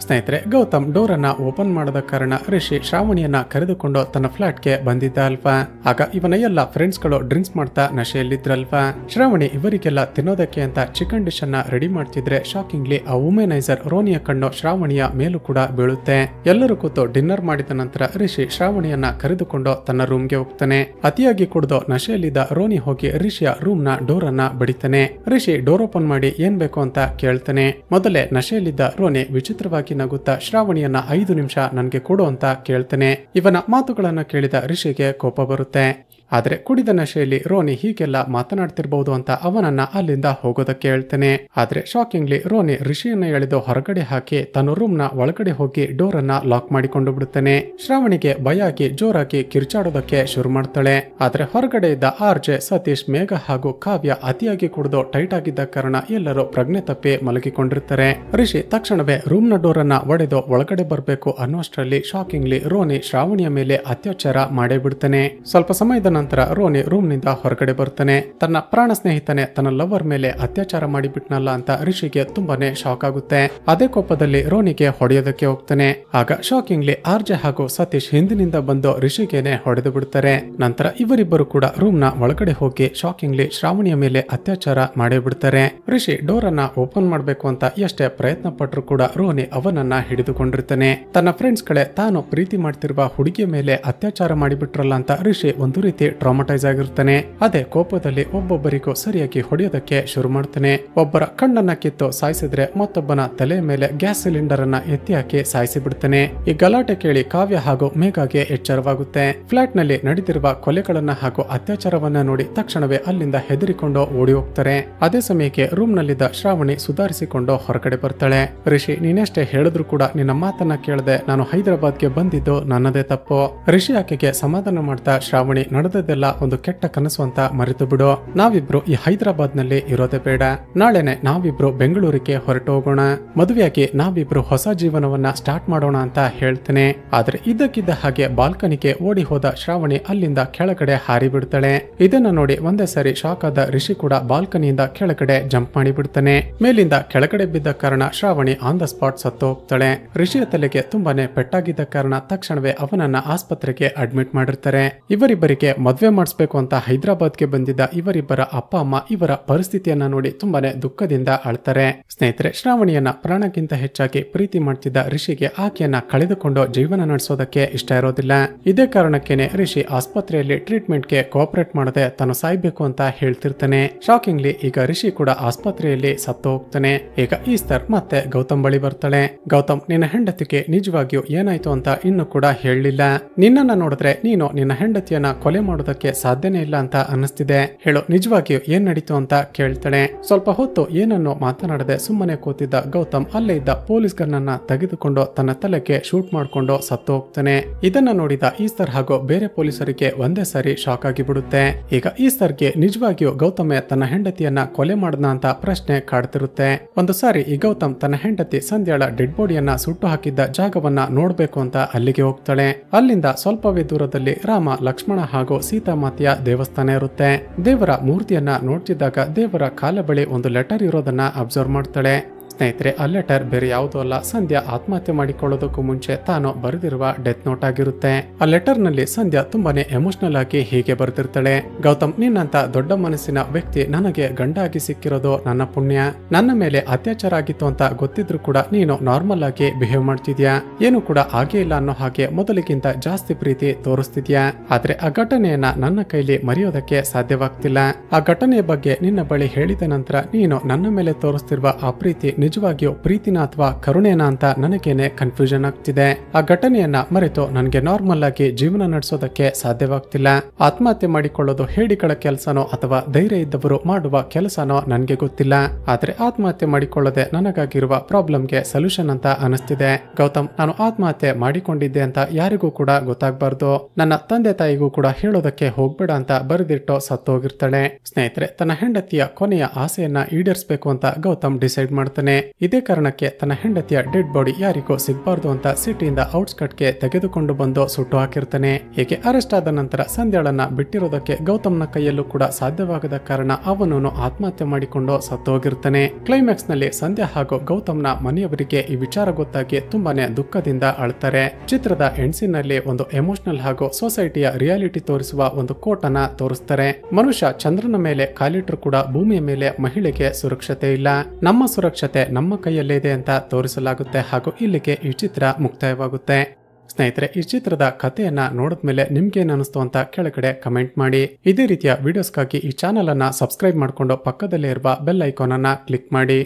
ಸ್ನೇಹಿತರೆ, ಗೌತಮ್ ಡೋರ್ ಅನ್ನ ಓಪನ್ ಮಾಡದ ಕಾರಣ ರಿಷಿ ಶ್ರಾವಣಿಯನ್ನ ಕರೆದುಕೊಂಡು ತನ್ನ ಫ್ಲಾಟ್ಗೆ ಬಂದಿದ್ದ ಅಲ್ವಾ. ಆಗ ಇವನ ಎಲ್ಲ ಫ್ರೆಂಡ್ಸ್ ಗಳು ಡ್ರಿಂಕ್ಸ್ ಮಾಡ್ತಾ ನಶೆಯಲ್ಲಿದ್ರಲ್ವಾ. ಶ್ರಾವಣಿ ಇವರಿಗೆಲ್ಲ ತಿನ್ನೋದಕ್ಕೆ ಅಂತ ಚಿಕನ್ ಡಿಶ್ ಅನ್ನ ರೆಡಿ ಮಾಡ್ತಿದ್ರೆ ಶಾಕಿಂಗ್ಲಿ ಆ ವುಮೆನೈಸರ್ ರೋನಿಯ ಕಣ್ಣು ಶ್ರಾವಣಿಯ ಮೇಲೂ ಕೂಡ ಬೀಳುತ್ತೆ. ಎಲ್ಲರೂ ಕೂತು ಡಿನ್ನರ್ ಮಾಡಿದ ನಂತರ ರಿಷಿ ಶ್ರಾವಣಿಯನ್ನ ಕರೆದುಕೊಂಡು ತನ್ನ ರೂಮ್ಗೆ ಹೋಗ್ತಾನೆ. ಅತಿಯಾಗಿ ಕುಡಿದು ನಶೆಯಲ್ಲಿದ್ದ ರೋನಿ ಹೋಗಿ ರಿಷಿಯ ರೂಮ್ ನ ಡೋರ್ ಅನ್ನ ಬಡಿತಾನೆ. ರಿಷಿ ಡೋರ್ ಓಪನ್ ಮಾಡಿ ಏನ್ ಬೇಕು ಅಂತ ಕೇಳ್ತಾನೆ. ಮೊದಲೇ ನಶೆಯಲ್ಲಿದ್ದ ರೋನಿ ವಿಚಿತ್ರವಾಗಿ ನಗುತ್ತಾ ಶ್ರಾವಣಿಯನ್ನ 5 ನಿಮಿಷ ನನ್ಗೆ ಕೊಡು ಅಂತ ಕೇಳ್ತಾನೆ. ಇವನ ಮಾತುಗಳನ್ನ ಕೇಳಿದ ರಿಷಿಗೆ ಕೋಪ ಬರುತ್ತೆ. ಆದ್ರೆ ಕುಡಿದ ನಶೆಯಲ್ಲಿ ರೋನಿ ಹೀಗೆಲ್ಲ ಮಾತನಾಡ್ತಿರ್ಬಹುದು ಅಂತ ಅವನನ್ನ ಅಲ್ಲಿಂದ ಹೋಗೋದಕ್ಕೆ ಹೇಳ್ತಾನೆ. ಆದ್ರೆ ಶಾಕಿಂಗ್ಲಿ ರೋನಿ ರಿಷಿಯನ್ನ ಎಳೆದು ಹೊರಗಡೆ ಹಾಕಿ ತನ್ನ ರೂಮ್ ನ ಒಳಗಡೆ ಹೋಗಿ ಡೋರ್ ಅನ್ನ ಲಾಕ್ ಮಾಡಿಕೊಂಡು ಬಿಡುತ್ತಾನೆ. ಶ್ರಾವಣಿಗೆ ಭಯ ಆಗಿ ಜೋರಾಗಿ ಕಿರ್ಚಾಡೋದಕ್ಕೆ ಶುರು ಮಾಡ್ತಾಳೆ. ಆದ್ರೆ ಹೊರಗಡೆ ಇದ್ದ ಆರ್ಜೆ, ಸತೀಶ್, ಮೇಘ ಹಾಗೂ ಕಾವ್ಯ ಅತಿಯಾಗಿ ಕುಡಿದು ಟೈಟ್ ಆಗಿದ್ದ ಕಾರಣ ಎಲ್ಲರೂ ಪ್ರಜ್ಞೆ ತಪ್ಪಿ ಮಲಗಿಕೊಂಡಿರ್ತಾರೆ. ರಿಷಿ ತಕ್ಷಣವೇ ರೂಮ್ ನ ಡೋರ್ ಡೋರ್ ಅನ್ನ ಒಡೆದು ಒಳಗಡೆ ಬರಬೇಕು ಅನ್ನೋಷ್ಟರಲ್ಲಿ ಶಾಕಿಂಗ್ಲಿ ರೋನಿ ಶ್ರಾವಣಿಯ ಮೇಲೆ ಅತ್ಯಾಚಾರ ಮಾಡೇ ಬಿಡ್ತಾನೆ. ಸ್ವಲ್ಪ ಸಮಯದ ನಂತರ ರೋನಿ ರೂಮ್ ನಿಂದ ಹೊರಗಡೆ ಬರ್ತಾನೆ. ತನ್ನ ಪ್ರಾಣ ಸ್ನೇಹಿತನೇ ತನ್ನ ಲವರ್ ಮೇಲೆ ಅತ್ಯಾಚಾರ ಮಾಡಿಬಿಟ್ನಲ್ಲ ಅಂತ ರಿಷಿಗೆ ತುಂಬಾನೇ ಶಾಕ್ ಆಗುತ್ತೆ. ಅದೇ ಕೋಪದಲ್ಲಿ ರೋನಿಗೆ ಹೊಡೆಯೋದಕ್ಕೆ ಹೋಗ್ತಾನೆ. ಆಗ ಶಾಕಿಂಗ್ಲಿ ಆರ್ಜೆ ಹಾಗೂ ಸತೀಶ್ ಹಿಂದಿನಿಂದ ಬಂದು ರಿಷಿಗೆನೆ ಹೊಡೆದು ಬಿಡ್ತಾರೆ. ನಂತರ ಇವರಿಬ್ಬರು ಕೂಡ ರೂಮ್ ನ ಒಳಗಡೆ ಹೋಗಿ ಶಾಕಿಂಗ್ಲಿ ಶ್ರಾವಣಿಯ ಮೇಲೆ ಅತ್ಯಾಚಾರ ಮಾಡೇ ಬಿಡ್ತಾರೆ. ರಿಷಿ ಡೋರ್ ಅನ್ನ ಓಪನ್ ಮಾಡ್ಬೇಕು ಅಂತ ಎಷ್ಟೇ ಪ್ರಯತ್ನ ಪಟ್ಟರು ಕೂಡ ರೋನಿ ಅವನನ್ನ ಹಿಡಿದುಕೊಂಡಿರ್ತಾನೆ. ತನ್ನ ಫ್ರೆಂಡ್ಸ್ ಗಳೇ ತಾನು ಪ್ರೀತಿ ಮಾಡ್ತಿರುವ ಹುಡುಗಿಯ ಮೇಲೆ ಅತ್ಯಾಚಾರ ಮಾಡಿಬಿಟ್ರಲ್ಲ ಅಂತ ರಿಷಿ ಒಂದು ರೀತಿ ಟ್ರಾಮಟೈಸ್ ಆಗಿರ್ತಾನೆ. ಅದೇ ಕೋಪದಲ್ಲಿ ಒಬ್ಬೊಬ್ಬರಿಗೂ ಸರಿಯಾಗಿ ಹೊಡೆಯೋದಕ್ಕೆ ಶುರು ಮಾಡ್ತಾನೆ. ಒಬ್ಬರ ಕಣ್ಣನ್ನ ಕಿತ್ತು ಸಾಯಿಸಿದ್ರೆ ಮತ್ತೊಬ್ಬನ ತಲೆ ಮೇಲೆ ಗ್ಯಾಸ್ ಸಿಲಿಂಡರ್ ಅನ್ನ ಎತ್ತಿ ಹಾಕಿ ಸಾಯಿಸಿ ಬಿಡ್ತಾನೆ. ಈ ಗಲಾಟೆ ಕೇಳಿ ಕಾವ್ಯ ಹಾಗೂ ಮೇಘಾಗೆ ಎಚ್ಚರವಾಗುತ್ತೆ. ಫ್ಲಾಟ್ ನಲ್ಲಿ ನಡೆದಿರುವ ಕೊಲೆಗಳನ್ನ ಹಾಗೂ ಅತ್ಯಾಚಾರವನ್ನ ನೋಡಿ ತಕ್ಷಣವೇ ಅಲ್ಲಿಂದ ಹೆದರಿಕೊಂಡು ಓಡಿ ಹೋಗ್ತಾರೆ. ಅದೇ ಸಮಯಕ್ಕೆ ರೂಮ್ ನಲ್ಲಿದ್ದ ಶ್ರಾವಣಿ ಸುಧಾರಿಸಿಕೊಂಡು ಹೊರಗಡೆ ಬರ್ತಾಳೆ. ರಿಷಿ, ನೀನೆಷ್ಟೇ ಹೇಳಿದ್ರು ಕೂಡ ನಿನ್ನ ಮಾತನ್ನ ಕೇಳದೆ ನಾನು ಹೈದರಾಬಾದ್ಗೆ ಬಂದಿದ್ದು ನನ್ನದೇ ತಪ್ಪು. ರಿಷಿ ಆಕೆಗೆ ಸಮಾಧಾನ ಮಾಡ್ತಾ, ಶ್ರಾವಣಿ, ನಡೆದದೆಲ್ಲ ಒಂದು ಕೆಟ್ಟ ಕನಸು ಅಂತ ಮರೆತು ಬಿಡು. ನಾವಿಬ್ರು ಈ ಹೈದರಾಬಾದ್ ನಲ್ಲಿ ಇರೋದೇ ಬೇಡ. ನಾಳೆನೆ ನಾವಿಬ್ರು ಬೆಂಗಳೂರಿಗೆ ಹೊರಟು ಹೋಗೋಣ. ಮದುವೆಯಾಗಿ ನಾವಿಬ್ರು ಹೊಸ ಜೀವನವನ್ನ ಸ್ಟಾರ್ಟ್ ಮಾಡೋಣ ಅಂತ ಹೇಳ್ತೇನೆ. ಆದ್ರೆ ಇದ್ದಕ್ಕಿದ್ದ ಹಾಗೆ ಬಾಲ್ಕನಿಗೆ ಓಡಿ ಹೋದ ಶ್ರಾವಣಿ ಅಲ್ಲಿಂದ ಕೆಳಗಡೆ ಹಾರಿ ಬಿಡ್ತಾಳೆ. ಇದನ್ನ ನೋಡಿ ಒಂದೇ ಸರಿ ಶಾಕ್ ಆದ ರಿಷಿ ಕೂಡ ಬಾಲ್ಕನಿಯಿಂದ ಕೆಳಗಡೆ ಜಂಪ್ ಮಾಡಿ ಬಿಡ್ತಾನೆ. ಮೇಲಿಂದ ಕೆಳಗಡೆ ಬಿದ್ದ ಕಾರಣ ಶ್ರಾವಣಿ ಆನ್ ದ ಸ್ಪಾಟ್ ಸತ್ತು ಹೋಗ್ತಾಳೆ. ರಿಷಿಯ ತಲೆಗೆ ತುಂಬಾನೇ ಪೆಟ್ಟಾಗಿದ್ದ ಕಾರಣ ತಕ್ಷಣವೇ ಅವನನ್ನ ಆಸ್ಪತ್ರೆಗೆ ಅಡ್ಮಿಟ್ ಮಾಡಿರ್ತಾರೆ. ಇವರಿಬ್ಬರಿಗೆ ಮದ್ವೆ ಮಾಡಿಸ್ಬೇಕು ಅಂತ ಹೈದರಾಬಾದ್ಗೆ ಬಂದಿದ್ದ ಇವರಿಬ್ಬರ ಅಪ್ಪ ಅಮ್ಮ ಇವರ ಪರಿಸ್ಥಿತಿಯನ್ನ ನೋಡಿ ತುಂಬಾನೇ ದುಃಖದಿಂದ ಅಳ್ತಾರೆ. ಸ್ನೇಹಿತರೆ, ಶ್ರಾವಣಿಯನ್ನ ಪ್ರಾಣಕ್ಕಿಂತ ಹೆಚ್ಚಾಗಿ ಪ್ರೀತಿ ಮಾಡ್ತಿದ್ದ ರಿಷಿಗೆ ಆಕೆಯನ್ನ ಕಳೆದುಕೊಂಡು ಜೀವನ ನಡೆಸೋದಕ್ಕೆ ಇಷ್ಟ ಇರೋದಿಲ್ಲ. ಇದೇ ಕಾರಣಕ್ಕೇನೆ ರಿಷಿ ಆಸ್ಪತ್ರೆಯಲ್ಲಿ ಟ್ರೀಟ್ಮೆಂಟ್ಗೆ ಕೋಆಪರೇಟ್ ಮಾಡದೆ ತಾನು ಸಾಯ್ಬೇಕು ಅಂತ ಹೇಳ್ತಿರ್ತಾನೆ. ಶಾಕಿಂಗ್ಲಿ ಈಗ ರಿಷಿ ಕೂಡ ಆಸ್ಪತ್ರೆಯಲ್ಲಿ ಸತ್ತು ಹೋಗ್ತಾನೆ. ಈಗ ಈಸ್ಟರ್ ಮತ್ತೆ ಗೌತಮ್ ಬಳಿ ಬರ್ತಾಳೆ. ಗೌತಮ್, ನಿನ್ನ ಹೆಂಡತಿಗೆ ನಿಜವಾಗಿಯೂ ಏನಾಯ್ತು ಅಂತ ಇನ್ನು ಕೂಡ ಹೇಳಲಿಲ್ಲ. ನಿನ್ನನ್ನ ನೋಡಿದ್ರೆ ನೀನು ನಿನ್ನ ಹೆಂಡತಿಯನ್ನ ಕೊಲೆ ಮಾಡೋದಕ್ಕೆ ಸಾಧ್ಯನೇ ಇಲ್ಲ ಅಂತ ಅನ್ನಿಸ್ತಿದೆ. ಹೇಳು, ನಿಜವಾಗಿಯೂ ಏನ್ ನಡೀತು ಅಂತ ಕೇಳ್ತಾಳೆ. ಸ್ವಲ್ಪ ಹೊತ್ತು ಏನನ್ನು ಮಾತನಾಡದೆ ಸುಮ್ಮನೆ ಕೂತಿದ್ದ ಗೌತಮ್ ಅಲ್ಲೇ ಇದ್ದ ಪೊಲೀಸ್ ಗನ್ನನ್ನ ತೆಗೆದುಕೊಂಡು ತನ್ನ ತಲೆಗೆ ಶೂಟ್ ಮಾಡ್ಕೊಂಡು ಸತ್ತು ಹೋಗ್ತಾನೆ. ಇದನ್ನ ನೋಡಿದ ಈಸ್ಟರ್ ಹಾಗೂ ಬೇರೆ ಪೊಲೀಸರಿಗೆ ಒಂದೇ ಸಾರಿ ಶಾಕ್ ಆಗಿ ಬಿಡುತ್ತೆ. ಈಗ ಈಸ್ಟರ್ಗೆ ನಿಜವಾಗಿಯೂ ಗೌತಮೆ ತನ್ನ ಹೆಂಡತಿಯನ್ನ ಕೊಲೆ ಮಾಡನ ಅಂತ ಪ್ರಶ್ನೆ ಕಾಡ್ತಿರುತ್ತೆ. ಒಂದು ಸಾರಿ ಈ ಗೌತಮ್ ತನ್ನ ಹೆಂಡತಿ ಸಂಧ್ಯಾಳ ಡೆಡ್ ಬಾಡಿಯನ್ನ ಸುಟ್ಟು ಹಾಕಿದ್ದ ಜಾಗವನ್ನ ನೋಡ್ಬೇಕು ಅಂತ ಅಲ್ಲಿಗೆ ಹೋಗ್ತಾಳೆ. ಅಲ್ಲಿಂದ ಸ್ವಲ್ಪವೇ ದೂರದಲ್ಲಿ ರಾಮ, ಲಕ್ಷ್ಮಣ ಹಾಗೂ ಸೀತಾಮಾತೆಯ ದೇವಸ್ಥಾನ ಇರುತ್ತೆ. ದೇವರ ಮೂರ್ತಿಯನ್ನ ನೋಡ್ತಿದ್ದಾಗ ದೇವರ ಕಾಲ ಬಳಿ ಒಂದು ಲೆಟರ್ ಇರೋದನ್ನ ಅಬ್ಸರ್ವ್ ಮಾಡ್ತಾಳೆ. ಸ್ನೇಹಿತರೆ, ಆ ಲೆಟರ್ ಬೇರೆ ಯಾವುದೂ ಅಲ್ಲ, ಸಂಧ್ಯಾ ಆತ್ಮಹತ್ಯೆ ಮಾಡಿಕೊಳ್ಳೋದಕ್ಕೂ ಮುಂಚೆ ತಾನು ಬರೆದಿರುವ ಡೆತ್ ನೋಟ್ ಆಗಿರುತ್ತೆ. ಆ ಲೆಟರ್ ನಲ್ಲಿ ಸಂಧ್ಯಾ ತುಂಬಾನೇ ಎಮೋಷನಲ್ ಆಗಿ ಹೀಗೆ ಬರ್ತಿರ್ತಾಳೆ. ಗೌತಮ್, ನಿನ್ನಂತ ದೊಡ್ಡ ಮನಸ್ಸಿನ ವ್ಯಕ್ತಿ ನನಗೆ ಗಂಡ ಆಗಿ ಸಿಕ್ಕಿರೋದು ನನ್ನ ಪುಣ್ಯ. ನನ್ನ ಮೇಲೆ ಅತ್ಯಾಚಾರ ಆಗಿತ್ತು ಅಂತ ಗೊತ್ತಿದ್ರು ಕೂಡ ನೀನು ನಾರ್ಮಲ್ ಆಗಿ ಬಿಹೇವ್ ಮಾಡ್ತಿದ್ಯಾ. ಏನು ಕೂಡ ಆಗೇ ಇಲ್ಲ ಅನ್ನೋ ಹಾಗೆ ಮೊದಲಿಗಿಂತ ಜಾಸ್ತಿ ಪ್ರೀತಿ ತೋರಿಸ್ತಿದ್ಯಾ. ಆದ್ರೆ ಆ ಘಟನೆಯನ್ನ ನನ್ನ ಕೈಲಿ ಮರೆಯೋದಕ್ಕೆ ಸಾಧ್ಯವಾಗ್ತಿಲ್ಲ. ಆ ಘಟನೆಯ ಬಗ್ಗೆ ನಿನ್ನ ಬಳಿ ಹೇಳಿದ ನಂತರ ನೀನು ನನ್ನ ಮೇಲೆ ತೋರಿಸ್ತಿರುವ ಆ ಪ್ರೀತಿ ನಿಜವಾಗಿಯೂ ಪ್ರೀತಿನ ಅಥವಾ ಕರುಣೆನ ಅಂತ ನನಗೇನೆ ಕನ್ಫ್ಯೂಷನ್ ಆಗ್ತಿದೆ. ಆ ಘಟನೆಯನ್ನ ಮರೆತು ನನಗೆ ನಾರ್ಮಲ್ ಆಗಿ ಜೀವನ ನಡೆಸೋದಕ್ಕೆ ಸಾಧ್ಯವಾಗ್ತಿಲ್ಲ. ಆತ್ಮಹತ್ಯೆ ಮಾಡಿಕೊಳ್ಳೋದು ಹೇಡಿಗಳ ಕೆಲಸನೋ ಅಥವಾ ಧೈರ್ಯ ಇದ್ದವರು ಮಾಡುವ ಕೆಲಸನೋ ನನಗೆ ಗೊತ್ತಿಲ್ಲ. ಆದ್ರೆ ಆತ್ಮಹತ್ಯೆ ಮಾಡಿಕೊಳ್ಳದೆ ನನಗಾಗಿರುವ ಪ್ರಾಬ್ಲಮ್ಗೆ ಸೊಲ್ಯೂಷನ್ ಅಂತ ಅನಿಸ್ತಿದೆ. ಗೌತಮ್, ನಾನು ಆತ್ಮಹತ್ಯೆ ಮಾಡಿಕೊಂಡಿದ್ದೆ ಅಂತ ಯಾರಿಗೂ ಕೂಡ ಗೊತ್ತಾಗಬಾರ್ದು. ನನ್ನ ತಂದೆ ತಾಯಿಗೂ ಕೂಡ ಹೇಳೋದಕ್ಕೆ ಹೋಗ್ಬೇಡ ಅಂತ ಬರೆದಿಟ್ಟು ಸತ್ತೋಗಿರ್ತಾಳೆ. ಸ್ನೇಹಿತರೆ, ತನ್ನ ಹೆಂಡತಿಯ ಕೊನೆಯ ಆಸೆಯನ್ನ ಈಡೇರಿಸಬೇಕು ಅಂತ ಗೌತಮ್ ಡಿಸೈಡ್ ಮಾಡ್ತಾನೆ. ಇದೇ ಕಾರಣಕ್ಕೆ ತನ್ನ ಹೆಂಡತಿಯ ಡೆಡ್ ಬಾಡಿ ಯಾರಿಗೂ ಸಿಗಬಾರ್ದು ಅಂತ ಸಿಟಿಯಿಂದ ಔಟ್ಸ್ಕಟ್ಗೆ ತೆಗೆದುಕೊಂಡು ಬಂದು ಸುಟ್ಟು ಹಾಕಿರ್ತಾನೆ. ಹೀಗೆ ಅರೆಸ್ಟ್ ಆದ ನಂತರ ಸಂಧ್ಯಾಳನ್ನ ಬಿಟ್ಟಿರೋದಕ್ಕೆ ಗೌತಮ್ನ ಕೈಯಲ್ಲೂ ಕೂಡ ಸಾಧ್ಯವಾಗದ ಕಾರಣ ಅವನನ್ನು ಆತ್ಮಹತ್ಯೆ ಮಾಡಿಕೊಂಡು ಸತ್ತೋಗಿರ್ತಾನೆ. ಕ್ಲೈಮ್ಯಾಕ್ಸ್ ನಲ್ಲಿ ಸಂಧ್ಯಾ ಹಾಗೂ ಗೌತಮ್ನ ಮನೆಯವರಿಗೆ ಈ ವಿಚಾರ ಗೊತ್ತಾಗಿ ತುಂಬಾನೇ ದುಃಖದಿಂದ ಅಳ್ತಾರೆ. ಚಿತ್ರದ ಎಂಡ್ಸಿನಲ್ಲಿ ಒಂದು ಎಮೋಷನಲ್ ಹಾಗೂ ಸೊಸೈಟಿಯ ರಿಯಾಲಿಟಿ ತೋರಿಸುವ ಒಂದು ಕೋಟ್ ಅನ್ನ ತೋರಿಸ್ತಾರೆ. ಮನುಷ್ಯ ಚಂದ್ರನ ಮೇಲೆ ಕಾಲಿಟ್ರು ಕೂಡ ಭೂಮಿಯ ಮೇಲೆ ಮಹಿಳೆಗೆ ಸುರಕ್ಷತೆ ಇಲ್ಲ. ನಮ್ಮ ಸುರಕ್ಷತೆ ನಮ್ಮ ಕೈಯಲ್ಲೇ ಇದೆ ಅಂತ ತೋರಿಸಲಾಗುತ್ತೆ ಹಾಗೂ ಇಲ್ಲಿಗೆ ಈ ಚಿತ್ರ ಮುಕ್ತಾಯವಾಗುತ್ತೆ. ಸ್ನೇಹಿತರೆ, ಈ ಚಿತ್ರದ ಕಥೆಯನ್ನ ನೋಡಿದ್ಮೇಲೆ ನಿಮ್ಗೇನ್ ಅನಿಸ್ತು ಅಂತ ಕೆಳಗಡೆ ಕಮೆಂಟ್ ಮಾಡಿ. ಇದೇ ರೀತಿಯ ವಿಡಿಯೋಸ್ಗಾಗಿ ಈ ಚಾನಲ್ ಅನ್ನ ಸಬ್ಸ್ಕ್ರೈಬ್ ಮಾಡಿಕೊಂಡು ಪಕ್ಕದಲ್ಲೇ ಇರುವ ಬೆಲ್ ಐಕಾನ್ ಅನ್ನ ಕ್ಲಿಕ್ ಮಾಡಿ.